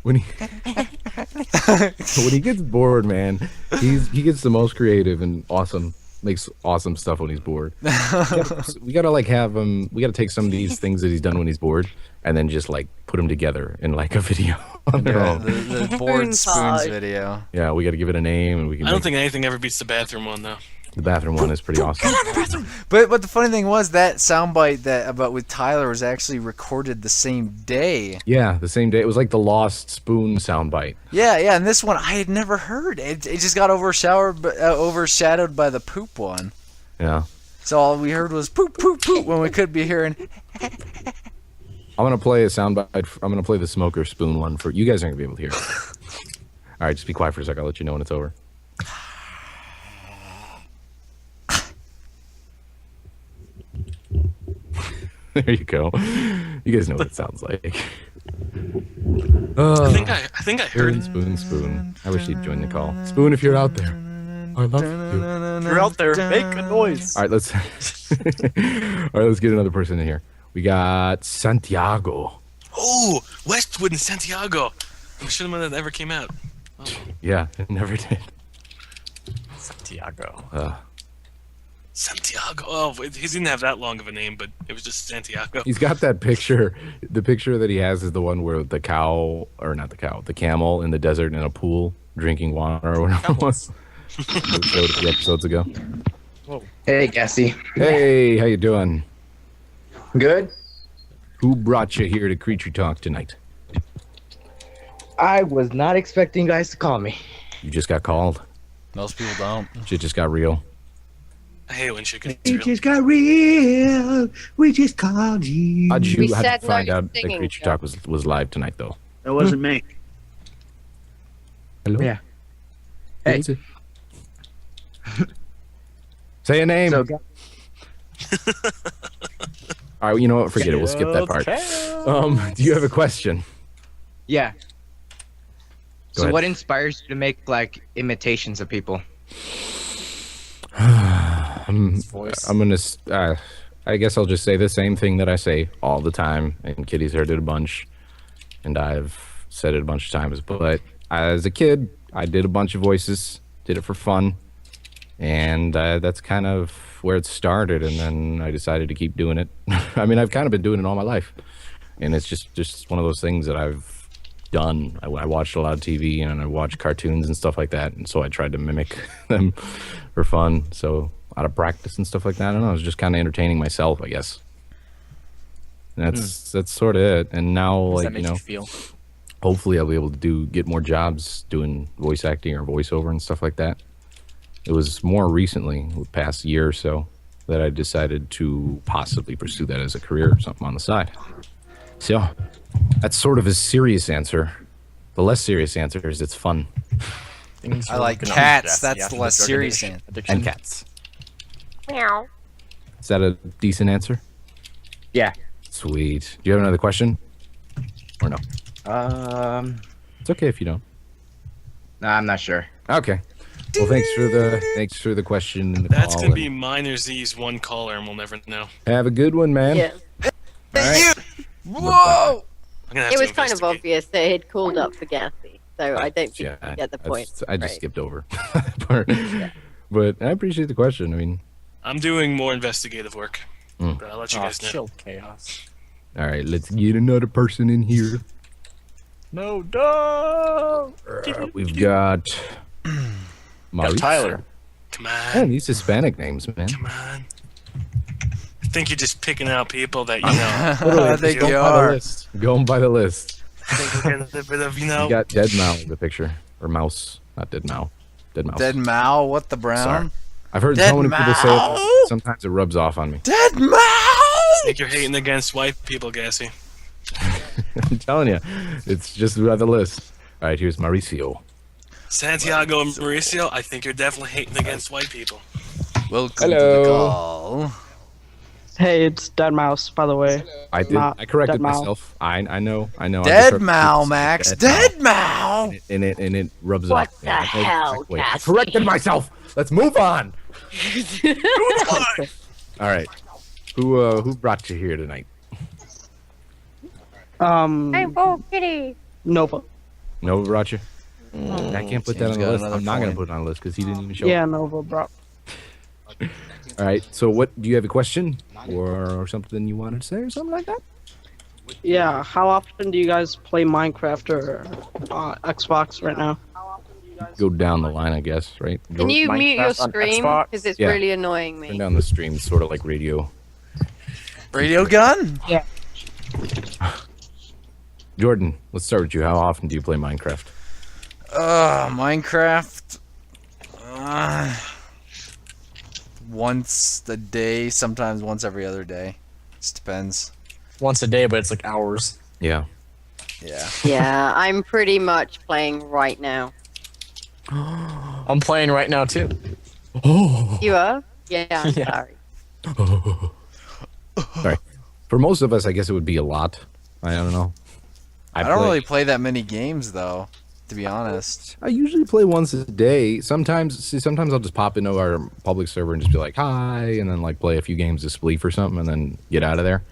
When he when he gets bored, man, he gets the most creative and awesome. Makes awesome stuff when he's bored. We gotta like have him. We gotta take some of these things that he's done when he's bored, and then just like put them together in like a video on their Yeah, own. the board spoons Spoon video. Yeah, we gotta give it a name, and we can. I don't make- think anything ever beats the bathroom one though. the bathroom one is pretty awesome. But the funny thing was that soundbite that about with Tyler was actually recorded the same day. Yeah, the same day. It was like the lost spoon soundbite. Yeah, yeah, and this one I had never heard. It just got overshadowed by the poop one. Yeah. So all we heard was poop, poop, poop when we could be hearing. I'm gonna play a soundbite. I'm gonna play the smoker spoon one for you guys. Aren't gonna be able to hear it. All right, just be quiet for a sec. I'll let you know when it's over. There you go. You guys know what it sounds like. I think I heard Spoon, spoon. I wish you'd join the call. Spoon, if you're out there, I love you. You're out there. Make a noise. All right, let's. All right, let's get another person in here. We got Santiago. Oh, Westwood and Santiago. The cinema that ever came out. Oh. Yeah, it never did. Santiago. Santiago. Oh, he didn't have that long of a name, but it was just Santiago. He's got that picture. The picture that he has is the one where the cow, or not the cow, the camel in the desert in a pool drinking water or whatever it was. We showed a few episodes ago. Hey, Gassy. Hey, how you doing? Good. Who brought you here to Creature Talk tonight? I was not expecting you guys to call me. You just got called. Most people don't. Shit just got real. I hate when shit gets It real. just got real. We just called you. How'd We you said no find out that singing, Creature Joe. Talk was live tonight, though? That wasn't me. Hello? Yeah. Who Hey. is it? Say a name. So, All right, you know what? Forget it. We'll skip that part. Do you have a question? yeah. Go So, ahead. what inspires you to make like imitations of people? I'm voice. gonna. I guess I'll just say the same thing that I say all the time, and Kitty's heard it a bunch, and I've said it a bunch of times. But as a kid, I did a bunch of voices, did it for fun, and that's kind of where it started. And then I decided to keep doing it. I mean, I've kind of been doing it all my life, and it's just one of those things that I've done. I watched a lot of TV and I watched cartoons and stuff like that, and so I tried to mimic them for fun. So out of practice and stuff like that, I don't know. I was just kind of entertaining myself, I guess. And that's sort of it. And now, How does like that make you know, you feel? hopefully I'll be able to get more jobs doing voice acting or voiceover and stuff like that. It was more recently, the past year or so, that I decided to possibly pursue that as a career or something on the side. So that's sort of a serious answer. The less serious answer is it's fun. Things I we're like working on, cats. Jesse, That's after the less drug serious addiction. And cats. Meow. Is that a decent answer? Yeah. Sweet. Do you have another question? Or no? It's okay if you don't. Nah, I'm not sure. Okay. Well, thanks for the question and the That's call. gonna be and mine or Z's one caller, and we'll never know. have a good one, man. Yeah. All right. Whoa! I'm gonna have It to was kind of investigate. obvious that he'd called up for Gassy, so I don't think Yeah, you get the point. I just Right. skipped over that part. But I appreciate the question. I mean, I'm doing more investigative work, Mm. but I'll let you Oh, guys know. chill, chaos. all right, let's get another person in here. No, dog. We've got Maurice. Tyler. Come on, Man, these Hispanic names, man. come on. I think you're just picking out people that you know. Literally, I just think going you by the are. list. Going by the list. I think we're getting a bit of, you know. You got Dead Mouse in the picture. Or Mouse. Not Dead Mouse. Dead Mouse. Dead Mao, what the brown? Sorry. I've heard Dead so many people say Mao? it. Sometimes it rubs off on me. Dead Mao! I think you're hating against white people, Gassy. I'm telling you, it's just by the list. All right, here's Mauricio. Santiago and Mauricio, I think you're definitely hating against white people. Welcome to the Hello. call. Hey, it's Dead Mouse, by the way. I did. Not I corrected Dead Mouse. myself. I know. I just Dead heard Mao, people say Max. Dead Dead Mao. And it rubs What off. the hell, Wait, I Cassie? corrected myself. Let's move on. All right. Who brought you here tonight? Hey, Bo Kitty. Nova. Nova brought you. I can't put that James on the got list. another I'm not gonna point. put it on the list because he didn't even show Yeah, up. Nova, bro. All right. So what? Do you have a question or something you wanted to say or something like that? Yeah, how often do you guys play Minecraft or Xbox right now? Go down the line, I guess. Right. Can you mute your Minecraft on screen? Xbox? Because it's Yeah. really annoying Turn me. down the stream. It's sort of like radio. Radio gun? Jordan, let's start with you. How often do you play Minecraft? Minecraft. Once a day, sometimes once every other day. Just depends. Once a day, but it's like hours. Yeah. Yeah. Yeah, I'm pretty much playing right now. I'm playing right now too. You are? Yeah, I'm Yeah. sorry. Sorry. For most of us, I guess it would be a lot. I don't know. I don't really play that many games though, to be honest. I usually play once a day. Sometimes I'll just pop into our public server and just be like, hi, and then like play a few games of Spleef or something and then get out of there.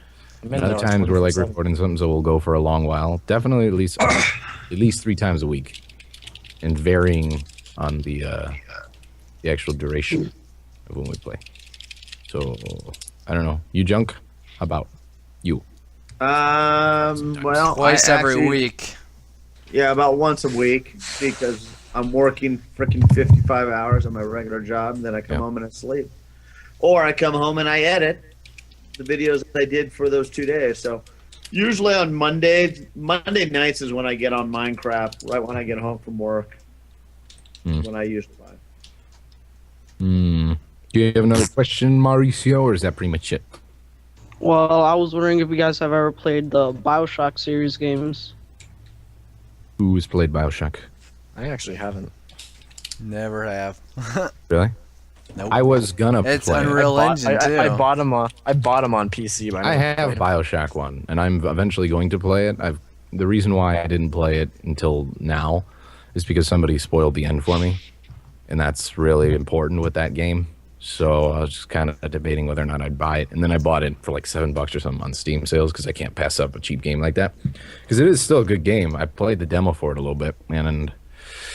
I'm in Other there times we're like 24/7. recording something, so we'll go for a long while. Definitely at least 3 times a week, and varying on the actual duration of when we play. So I don't know. You Junk? How about you? Well, Twice I every actually- week. Yeah, about once a week because I'm working freaking 55 hours on my regular job, and then I come home and I sleep. Or I come home and I edit the videos that I did for those 2 days. So usually on Monday nights is when I get on Minecraft, right when I get home from work. When I usually buy. Do you have another question, Mauricio, or is that pretty much it? Well, I was wondering if you guys have ever played the Bioshock series games. Who's played Bioshock? I actually haven't. Never have. Really? Nope. I was gonna It's play it. Unreal Engine too. I bought them on. I bought them on PC, but I never have played 'em. Bioshock 1, and I'm eventually going to play it. The reason why I didn't play it until now is because somebody spoiled the end for me, and that's really important with that game. So I was just kind of debating whether or not I'd buy it, and then I bought it for like $7 or something on Steam sales because I can't pass up a cheap game like that. Because it is still a good game. I played the demo for it a little bit, and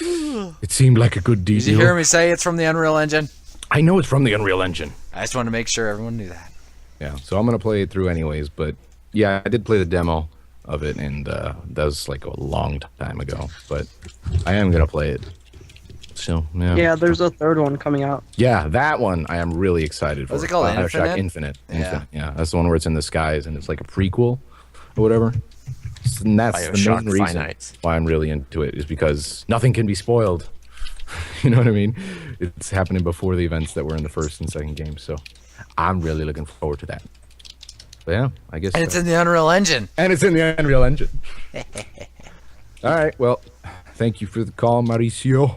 it seemed like a good deal. Did you hear me say it's from the Unreal Engine? I know it's from the Unreal Engine. I just wanted to make sure everyone knew that. Yeah, so I'm gonna play it through anyways. But yeah, I did play the demo of it, and that was like a long time ago. But I am gonna play it. So yeah. Yeah, there's a third one coming out. Yeah, that one I am really excited for. What's it called, Bioshock Infinite? Infinite. Yeah, that's the one where it's in the skies and it's like a prequel or whatever. And that's the Bioshock main reason Finite. why I'm really into it is because nothing can be spoiled. You know what I mean? It's happening before the events that were in the first and second game, so I'm really looking forward to that. But yeah, I guess. And it's in the Unreal Engine. And it's in the Unreal Engine. All right. Well, thank you for the call, Mauricio.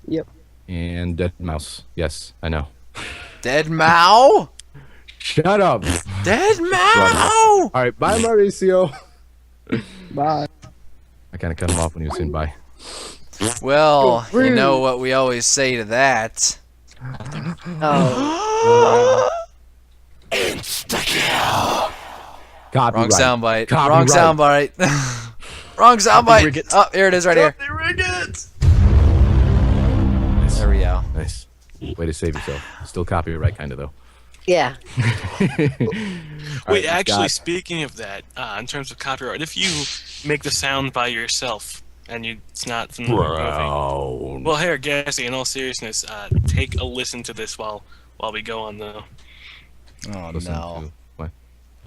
Yep. And Dead Mouse. Yes, I know. Dead Mao? Shut up. Dead Mao! All right. Bye, Mauricio. Bye. I kind of cut him off when he was saying bye. Well, you know what we always say to that. Oh. Copyright. Wrong soundbite. Copyright. Wrong soundbite. Wrong soundbite. Riggets. Oh, here it is right here. There we go. Nice. Way to save yourself. Still copyright kind of though. Yeah. Wait, actually, speaking of that, in terms of copyright, if you make the sound by yourself and it's not from the movie, well, here, Gassy, in all seriousness, take a listen to this while we go on the. Oh Listen no. to- what?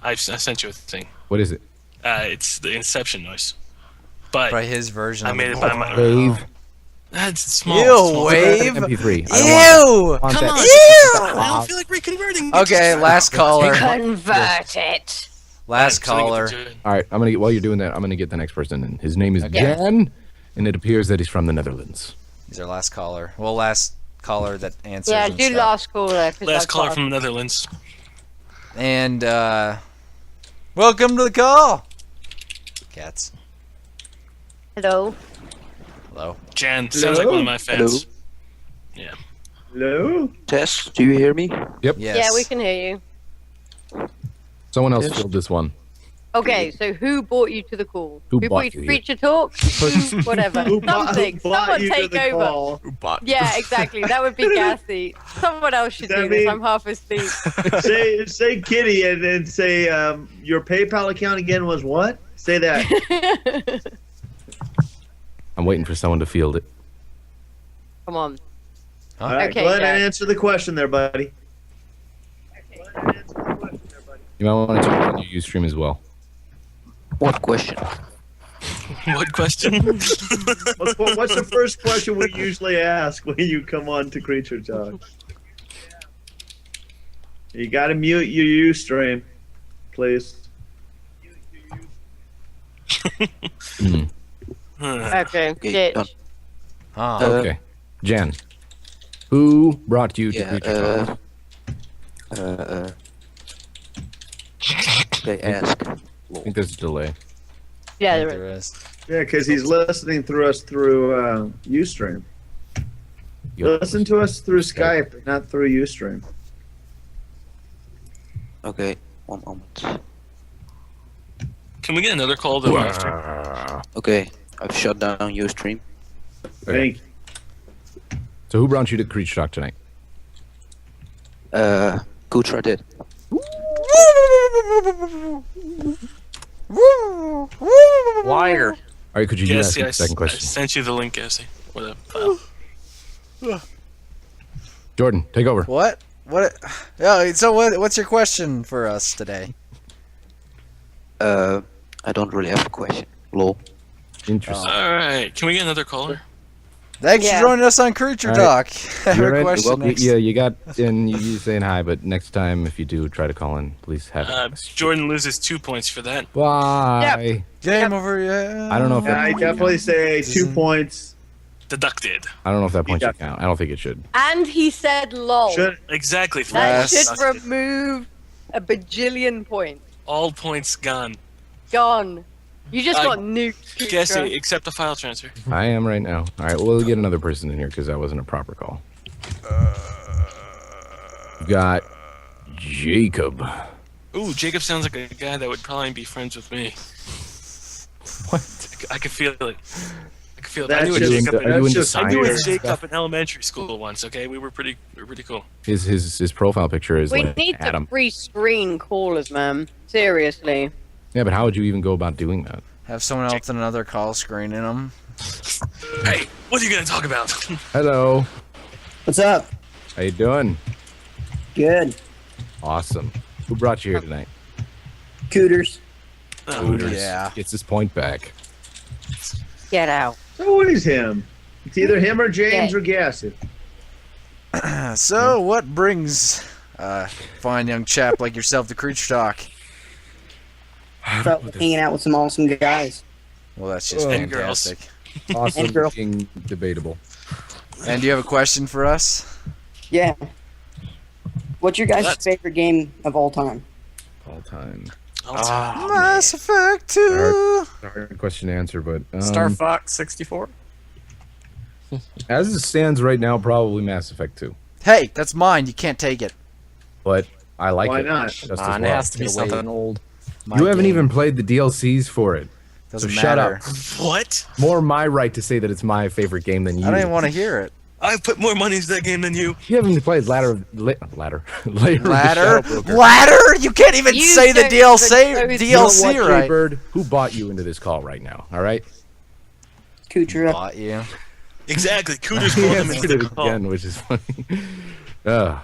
I sent you a thing. What is it? It's the Inception noise, but By his version. I of made the it by my. Wave. That's small. Ew, small. Wave. MP3. I Ew! want Come that. on, Ew! I don't feel like reconverting. Okay, last caller. Convert it. Last caller. All right, I'm gonna get, while you're doing that, I'm gonna get the next person in. His name is Jan, and it appears that he's from the Netherlands. He's our last caller. Last caller that answers. Yeah, and do stuff. last caller. Last caller from the Netherlands. And welcome to the call. Cats. Hello. Hello. Jan sounds like one of my fans. Yeah. Hello? Tess, do you hear me? Yep. Yes. Yeah, we can hear you. Someone else Yes. filled this one. Okay, so who brought you to the call? Who brought bought you to you Preacher Talk? Who, whatever. Something. Someone take over. Yeah, exactly. That would be gassy. Someone else should Does that do this. mean- I'm half asleep. say Kitty and then say your PayPal account again was what? Say that. I'm waiting for someone to field it. Come on. All right, Okay, go ahead and Jack. answer the question there, buddy. You might want to check on your Ustream as well. What question? What question? What's the first question we usually ask when you come on to Creature Talk? You gotta mute your Ustream, please. Okay, ditch. Okay. Jan, who brought you to Yeah, Creature Talk? They ask. I think there's a delay. Yeah, There is. Yeah, because he's listening through us through Ustream. Listen to us through Skype, not through Ustream. Okay, one moment. Can we get another call to after? Okay, I've shut down Ustream. Thank you. So who brought you to Creature Talk tonight? Kutra did. Liar. All right, could you ask Cassie, the second I question? sent you the link, Cassie. With a file. Jordan, take over. What? What? Yeah. So what's your question for us today? I don't really have a question. Lol. Interesting. All right. Can we get another caller? Thanks Yeah. for joining us on Creature All Talk. right. Have You're a right. question next. Yeah, you got, and you saying hi, but next time if you do try to call in, please have it. Jordan loses 2 points for that. Why? Game over. Yeah. I don't know if I that. definitely say 2 points. Deducted. I don't know if that point should count. I don't think it should. And he said lol. Exactly. That Yes. should remove a bajillion points. All points gone. Gone. You just I got nuked. Cassie, accept the file transfer. I am right now. All right, we'll get another person in here because that wasn't a proper call. We got Jacob. Ooh, Jacob sounds like a guy that would probably be friends with me. What? I can feel it. I can feel it. That's I knew a just- Jacob. Are you into just I knew a science Jacob stuff? in elementary school once. Okay, we were pretty cool. His profile picture is We like need Adam. to pre-screen callers, man. Seriously. Yeah, but how would you even go about doing that? Have someone else in another call screen in them. Hey, what are you gonna talk about? Hello. What's up? How you doing? Good. Awesome. Who brought you here tonight? Cooters. Hooters. yeah. Gets his point back. Get out. It's always him. It's either him or James or Gasset. So what brings fine young chap like yourself to Creature Talk? So, hanging out with some awesome guys. Well, that's just And fantastic. Awesome And girl. being debatable. And do you have a question for us? Yeah. What's your guys' favorite game of all time? All time. Mass Effect 2. Hard question to answer, but Star Fox 64. as it stands right now, probably Mass Effect 2. Hey, that's mine. You can't take it. But I like Why it. not? Just as It well. has to be Get away. something old. My You haven't game. even played the DLCs for it. Doesn't so shut matter. up. What? More my right to say that it's my favorite game than you. I don't even want to hear it. I've put more money into that game than you. You haven't even played Layer of the Ladder? Shadowbroker. Ladder? You can't even You say the don't DLC, even know You know what, DLC right. Jaybird? Who bought you into this call right now? All right. Kutra. Bought you. Exactly. Cooters He called him answered into the it call. again, which is funny.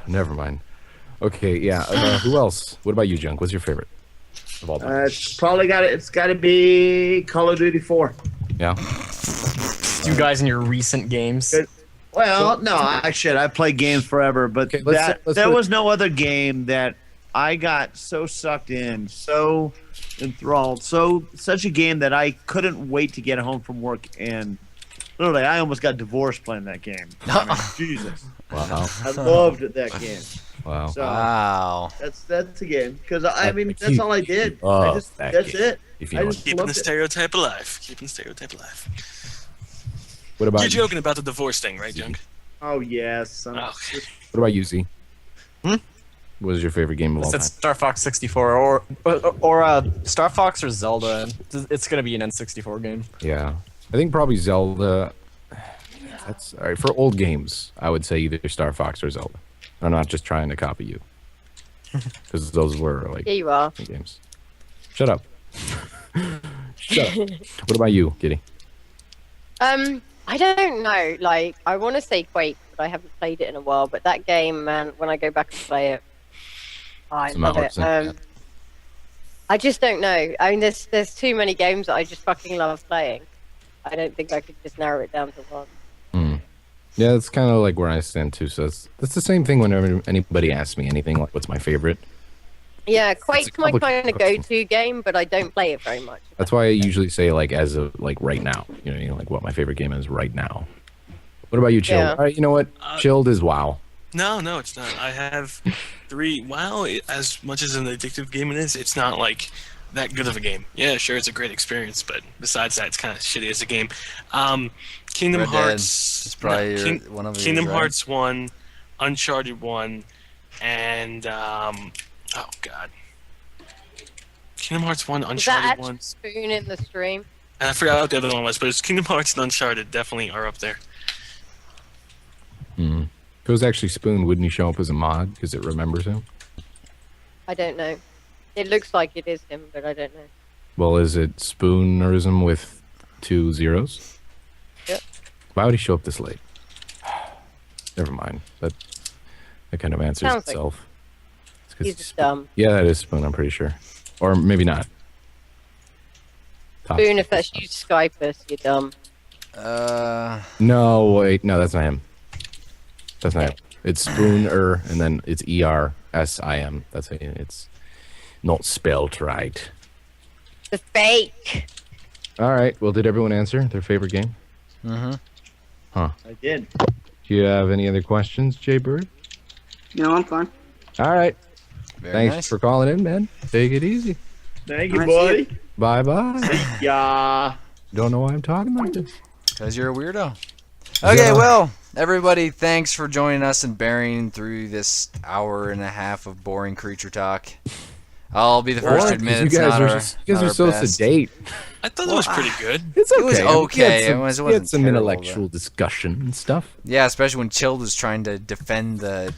Never mind. Okay, yeah. Who else? What about you, Junk? What's your favorite of all time? It's probably it's got to be Call of Duty 4. Yeah. You guys in your recent games. Good. Well, no, I played games forever, but let's there put- was no other game that I got so sucked in, so enthralled, such a game that I couldn't wait to get home from work and Literally, I almost got divorced playing that game. I mean, Jesus. Wow. I loved that game. Wow. So, Wow. That's a game because I mean That's that's all I did. That's it. If you I know just Keeping the loved it. stereotype alive. Keeping the stereotype alive. What about You're you? joking about the divorce thing, right, Junk? Oh yes. Okay. What about you, Z? What was your favorite game of I all said time? Star Fox 64 or Star Fox or Zelda. It's gonna be an N64 game. Yeah, I think probably Zelda. That's all right for old games. I would say either Star Fox or Zelda. I'm not just trying to copy you, because those were like Here you are. games. Shut up. Shut up. What about you, Kitty? I don't know. Like, I want to say Quake, but I haven't played it in a while. But that game, man, when I go back and play it, I Some love hours it. in, yeah. I just don't know. I mean, there's too many games that I just fucking love playing. I don't think I could just narrow it down to one. Yeah, that's kind of like where I stand too. So that's the same thing whenever anybody asks me anything like, "What's my favorite?" Yeah, Quake's my kind complicated of go-to game, but I don't play it very much. That's why I usually say like as of like right now. You know, like what my favorite game is right now. What about you, Chilled? Yeah. All right, you know what? Chilled is WoW. No, it's not. I have 3. WoW, as much as an addictive game it is, it's not like that good of a game. Yeah, sure, it's a great experience, but besides that, it's kind of shitty as a game. Kingdom Red Dead. Hearts. It's probably no, one of yours, Kingdom right? Hearts 1, Uncharted 1, and oh god, Kingdom Hearts 1, Is that Uncharted actually 1. Spoon in the stream? And I forgot what the other one was, but it's Kingdom Hearts and Uncharted definitely are up there. If it was actually Spoon, wouldn't he show up as a mod because it remembers him? I don't know. It looks like it is him, but I don't know. Well, is it Spoonerism with 2 zeros? Yep. Why would he show up this late? Never mind. That kind of answers Sounds like itself. It's 'cause He's dumb. Yeah, that is Spoon, I'm pretty sure. Or maybe not. Top- Spoon, if that's you, Skype us, you're dumb. No, wait. No, that's not him. That's not him. It's Spooner, and then it's ERSIM. That's it. It's not spelled right. The fake. All right. Well, did everyone answer their favorite game? Mm-hmm. Huh. I did. Do you have any other questions, Jay Bird? No, I'm fine. All right. Very Thanks nice. for calling in, man. Take it easy. Thank you, All right, see buddy. Bye-bye. Yeah. Don't know why I'm talking like this. Because you're a weirdo. Okay, well, everybody, thanks for joining us and bearing through this hour and a half of boring creature talk. I'll be the first to admit it's not our, you guys not are our so best. sedate. I thought it was pretty good. It's It okay. was I mean, okay. We had some, It we had wasn't some terrible, intellectual discussion and stuff. Yeah, especially when Chilled was trying to defend the...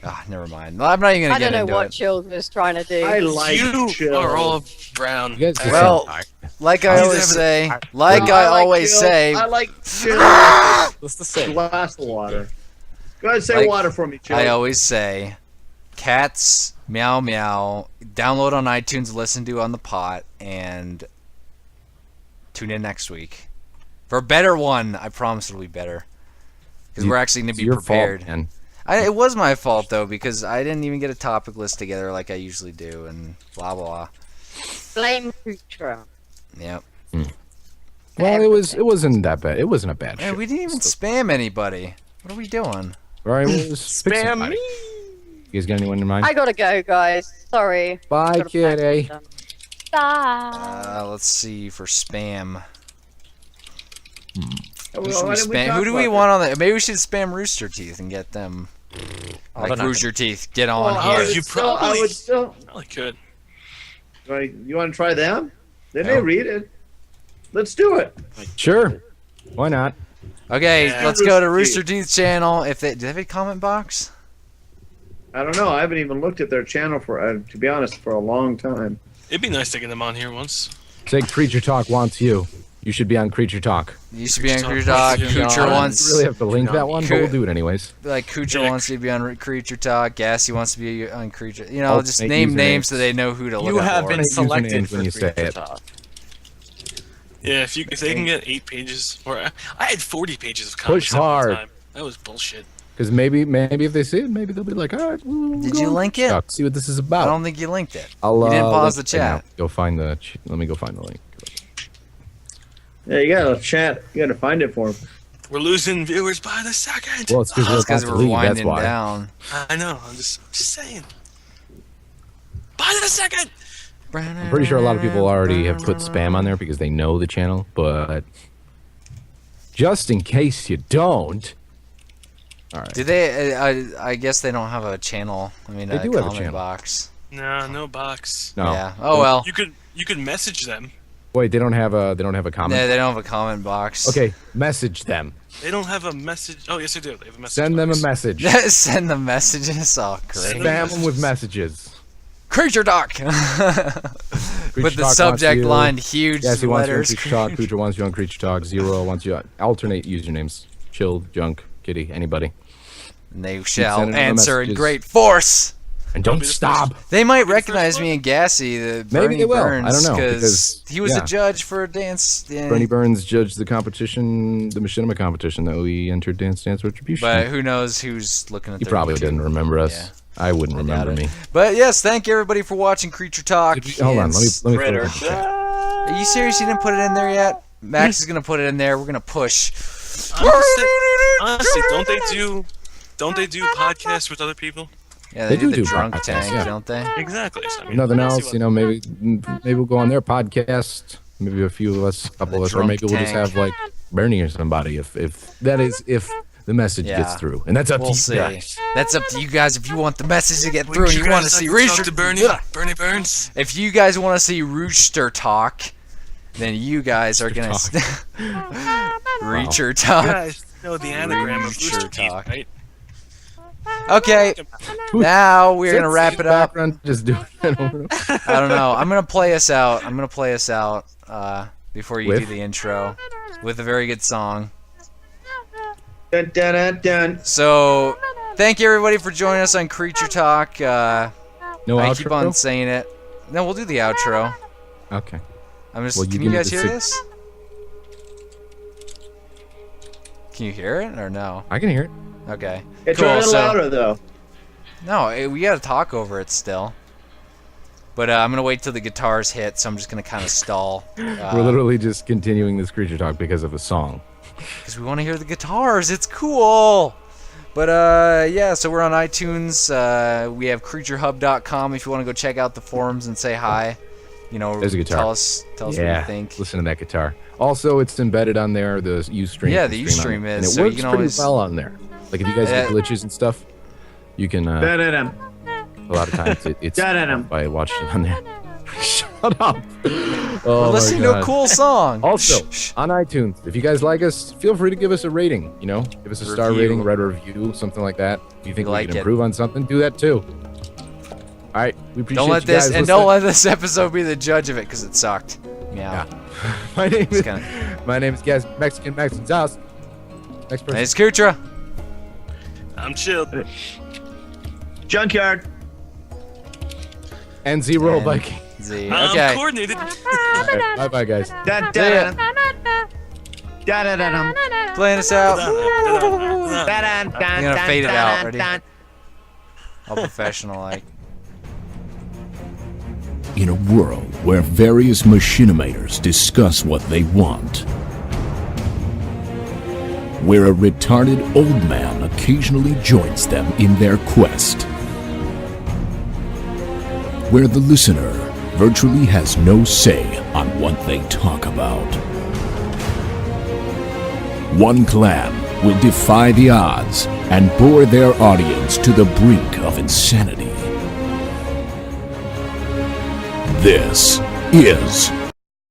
Ah, never mind. Well, I'm not even I going to don't get know into what it. Chilled was trying to do. I like You chill. are all brown. You guys just Well, said- like I He's always having- say, I like chill. I like chill. That's the same. Glass of water. Go ahead, say Like, water for me, chill. I always say, cats, meow meow, download on iTunes, listen to on the pot, and tune in next week. For a better one, I promise it'll be better. Because we're actually going to It's be your prepared. fault, man. It was my fault, though, because I didn't even get a topic list together like I usually do, and blah, blah. Blame Kutra. Yep. Well, it wasn't that bad. It wasn't a bad Man, show. we didn't even spam anybody. What are we doing? All right, well, let's pick Spam somebody. me. You guys got anyone in mind? I gotta go, guys. Sorry. Bye, Gotta pack kitty. stuff. Bye. Let's see for spam. Well, Who should we why didn't we spam? talk Who do we about want on that? Maybe we should spam Rooster Teeth and get them. Like they're not Rooster Teeth, get that? on Well, I here. would You still- I probably- would still. Probably could. Right, you want to try them? They may No. read it. Let's do it. Sure. Why not? Okay, Yeah. let's go to Rooster Rooster Teeth's channel. If they do they have a comment box? I don't know. I haven't even looked at their channel for, to be honest, for a long time. It'd be nice to get them on here once. Say Creature Talk wants you. You should be on Creature Talk. You used to be on Talk. Creature Talk. Yeah. I Kucher don't wants really have to link that one, but we'll do it anyways. like Kucher Yeah. wants to be on Creature Talk. Gassy wants to be on Creature. You know, just Alternate name usernames. names so they know who to look You up have for. been Alternate selected usernames for when you say Creature it. Talk. Yeah, if they can get 8 pages, or I had 40 pages of comments Push at one hard. time. That was bullshit. Because maybe if they see it, maybe they'll be like, all right. We'll Did go you on link Creature it? Talk, see what this is I about. don't think you linked it. I'll, You didn't pause the link it right now. chat. Go find the. Let me go find the link. Yeah, you gotta chat. You gotta find it for him. We're losing viewers by the second. Well, it's because we're winding down. I know. I'm just saying. By the second. I'm pretty sure a lot of people already have put spam on there because they know the channel, but just in case you don't. All right. Do they? I guess they don't have a channel. I mean, They a do have a comment channel. box. No box. No. Yeah. Oh well. You could message them. Wait, they don't have a comment. Yeah, they don't have a comment box. Okay, message them. They don't have a message. Oh yes, they do. They have a message. Send them a box. message. Send them messages. Oh, great. Spam them with messages. Creature Talk. With the subject line, huge Yes, he wants you on letters. Creature Talk. Creature wants you on Creature Talk. Zero wants you on. Alternate usernames. Chill, Junk, Kitty, anybody. And they shall sending them answer in messages. great force. And don't stop. They might recognize me in Gassy, the Maybe Bernie they will. Burns, I don't know, because because, he was yeah. a judge for a dance. Bernie Burns judged the competition, the machinima competition that we entered Dance Dance Retribution. But who knows who's looking at He their probably YouTube. didn't remember us. Yeah. I wouldn't remember me. But yes, thank you everybody for watching Creature Talk. Hold on, let me throw Critter. it in the chat. Are you serious? You didn't put it in there yet? Max is gonna put it in there. We're gonna push. Honestly, don't they do podcasts with other people? Yeah, They do the do drunk podcasts, tank, yeah. don't they? Exactly. So, I mean, Nothing let's see else, what- you know, maybe we'll go on their podcast. Maybe a few of us, a couple of us, or drunk maybe we'll just tank. have like Bernie or somebody if the message gets through. And that's up We'll to see. you guys. That's up to you guys if you want the message to get Would through and you you want to guys see like to talk Rooster to Bernie? Ugh. Bernie Burns? If you guys want to see Rooster Talk, then you guys are gonna Reacher Talk. You guys know the anagram of Rooster Rooster Teeth, Talk. right? Okay, now we're gonna wrap it up. Background, just do it. I don't know. I'm gonna play us out. Before you With? do the intro with a very good song. Dun, dun, dun, dun. So, thank you everybody for joining us on Creature Talk. No I outro? keep on saying it. No, we'll do the outro. Okay. I'm just. Well, Can give you me guys the hear sig- this? Can you hear it or no? I can hear it. Okay. It's cool. a little So, louder though. no, we gotta talk over it still. But I'm gonna wait till the guitars hit, so I'm just gonna kind of stall. We're literally just continuing this Creature Talk because of a song. Because we want to hear the guitars. It's cool. But yeah, so we're on iTunes. We have creaturehub.com if you want to go check out the forums and say hi. You know, There's a guitar. tell us what you think. Listen to that guitar. Also, it's embedded on there. The Ustream. Yeah, the can stream Ustream on it. is, And it so you works can pretty always- well on there. Like if you guys get glitches and stuff, you can. Da-da-dum. A lot of times it's Da-da-dum. by watching it on there. Shut up. We're Oh, listening to a cool song. Also, on iTunes, if you guys like us, feel free to give us a rating. You know, give us a star Review. rating, write a review, something like that. If you think we like can it. improve on something, do that too. All right, we appreciate Don't let you this guys and listening. don't let this episode be the judge of it because it sucked. Yeah. My name is kinda- my name is Gas Mexican Max's house. Next person. It's Kutra. I'm chilled. Junkyard. And Zero And Viking. Z. I'm Okay. coordinated. Bye bye guys. Da-da-dum. Da-da-da-dum. Playing us out. Da-dun, I'm dun, gonna dun, fade it dun, out. Ready? dun. All professional like. In a world where various machinimators discuss what they want, where a retarded old man occasionally joins them in their quest, where the listener virtually has no say on what they talk about. One clan will defy the odds and bore their audience to the brink of insanity. This is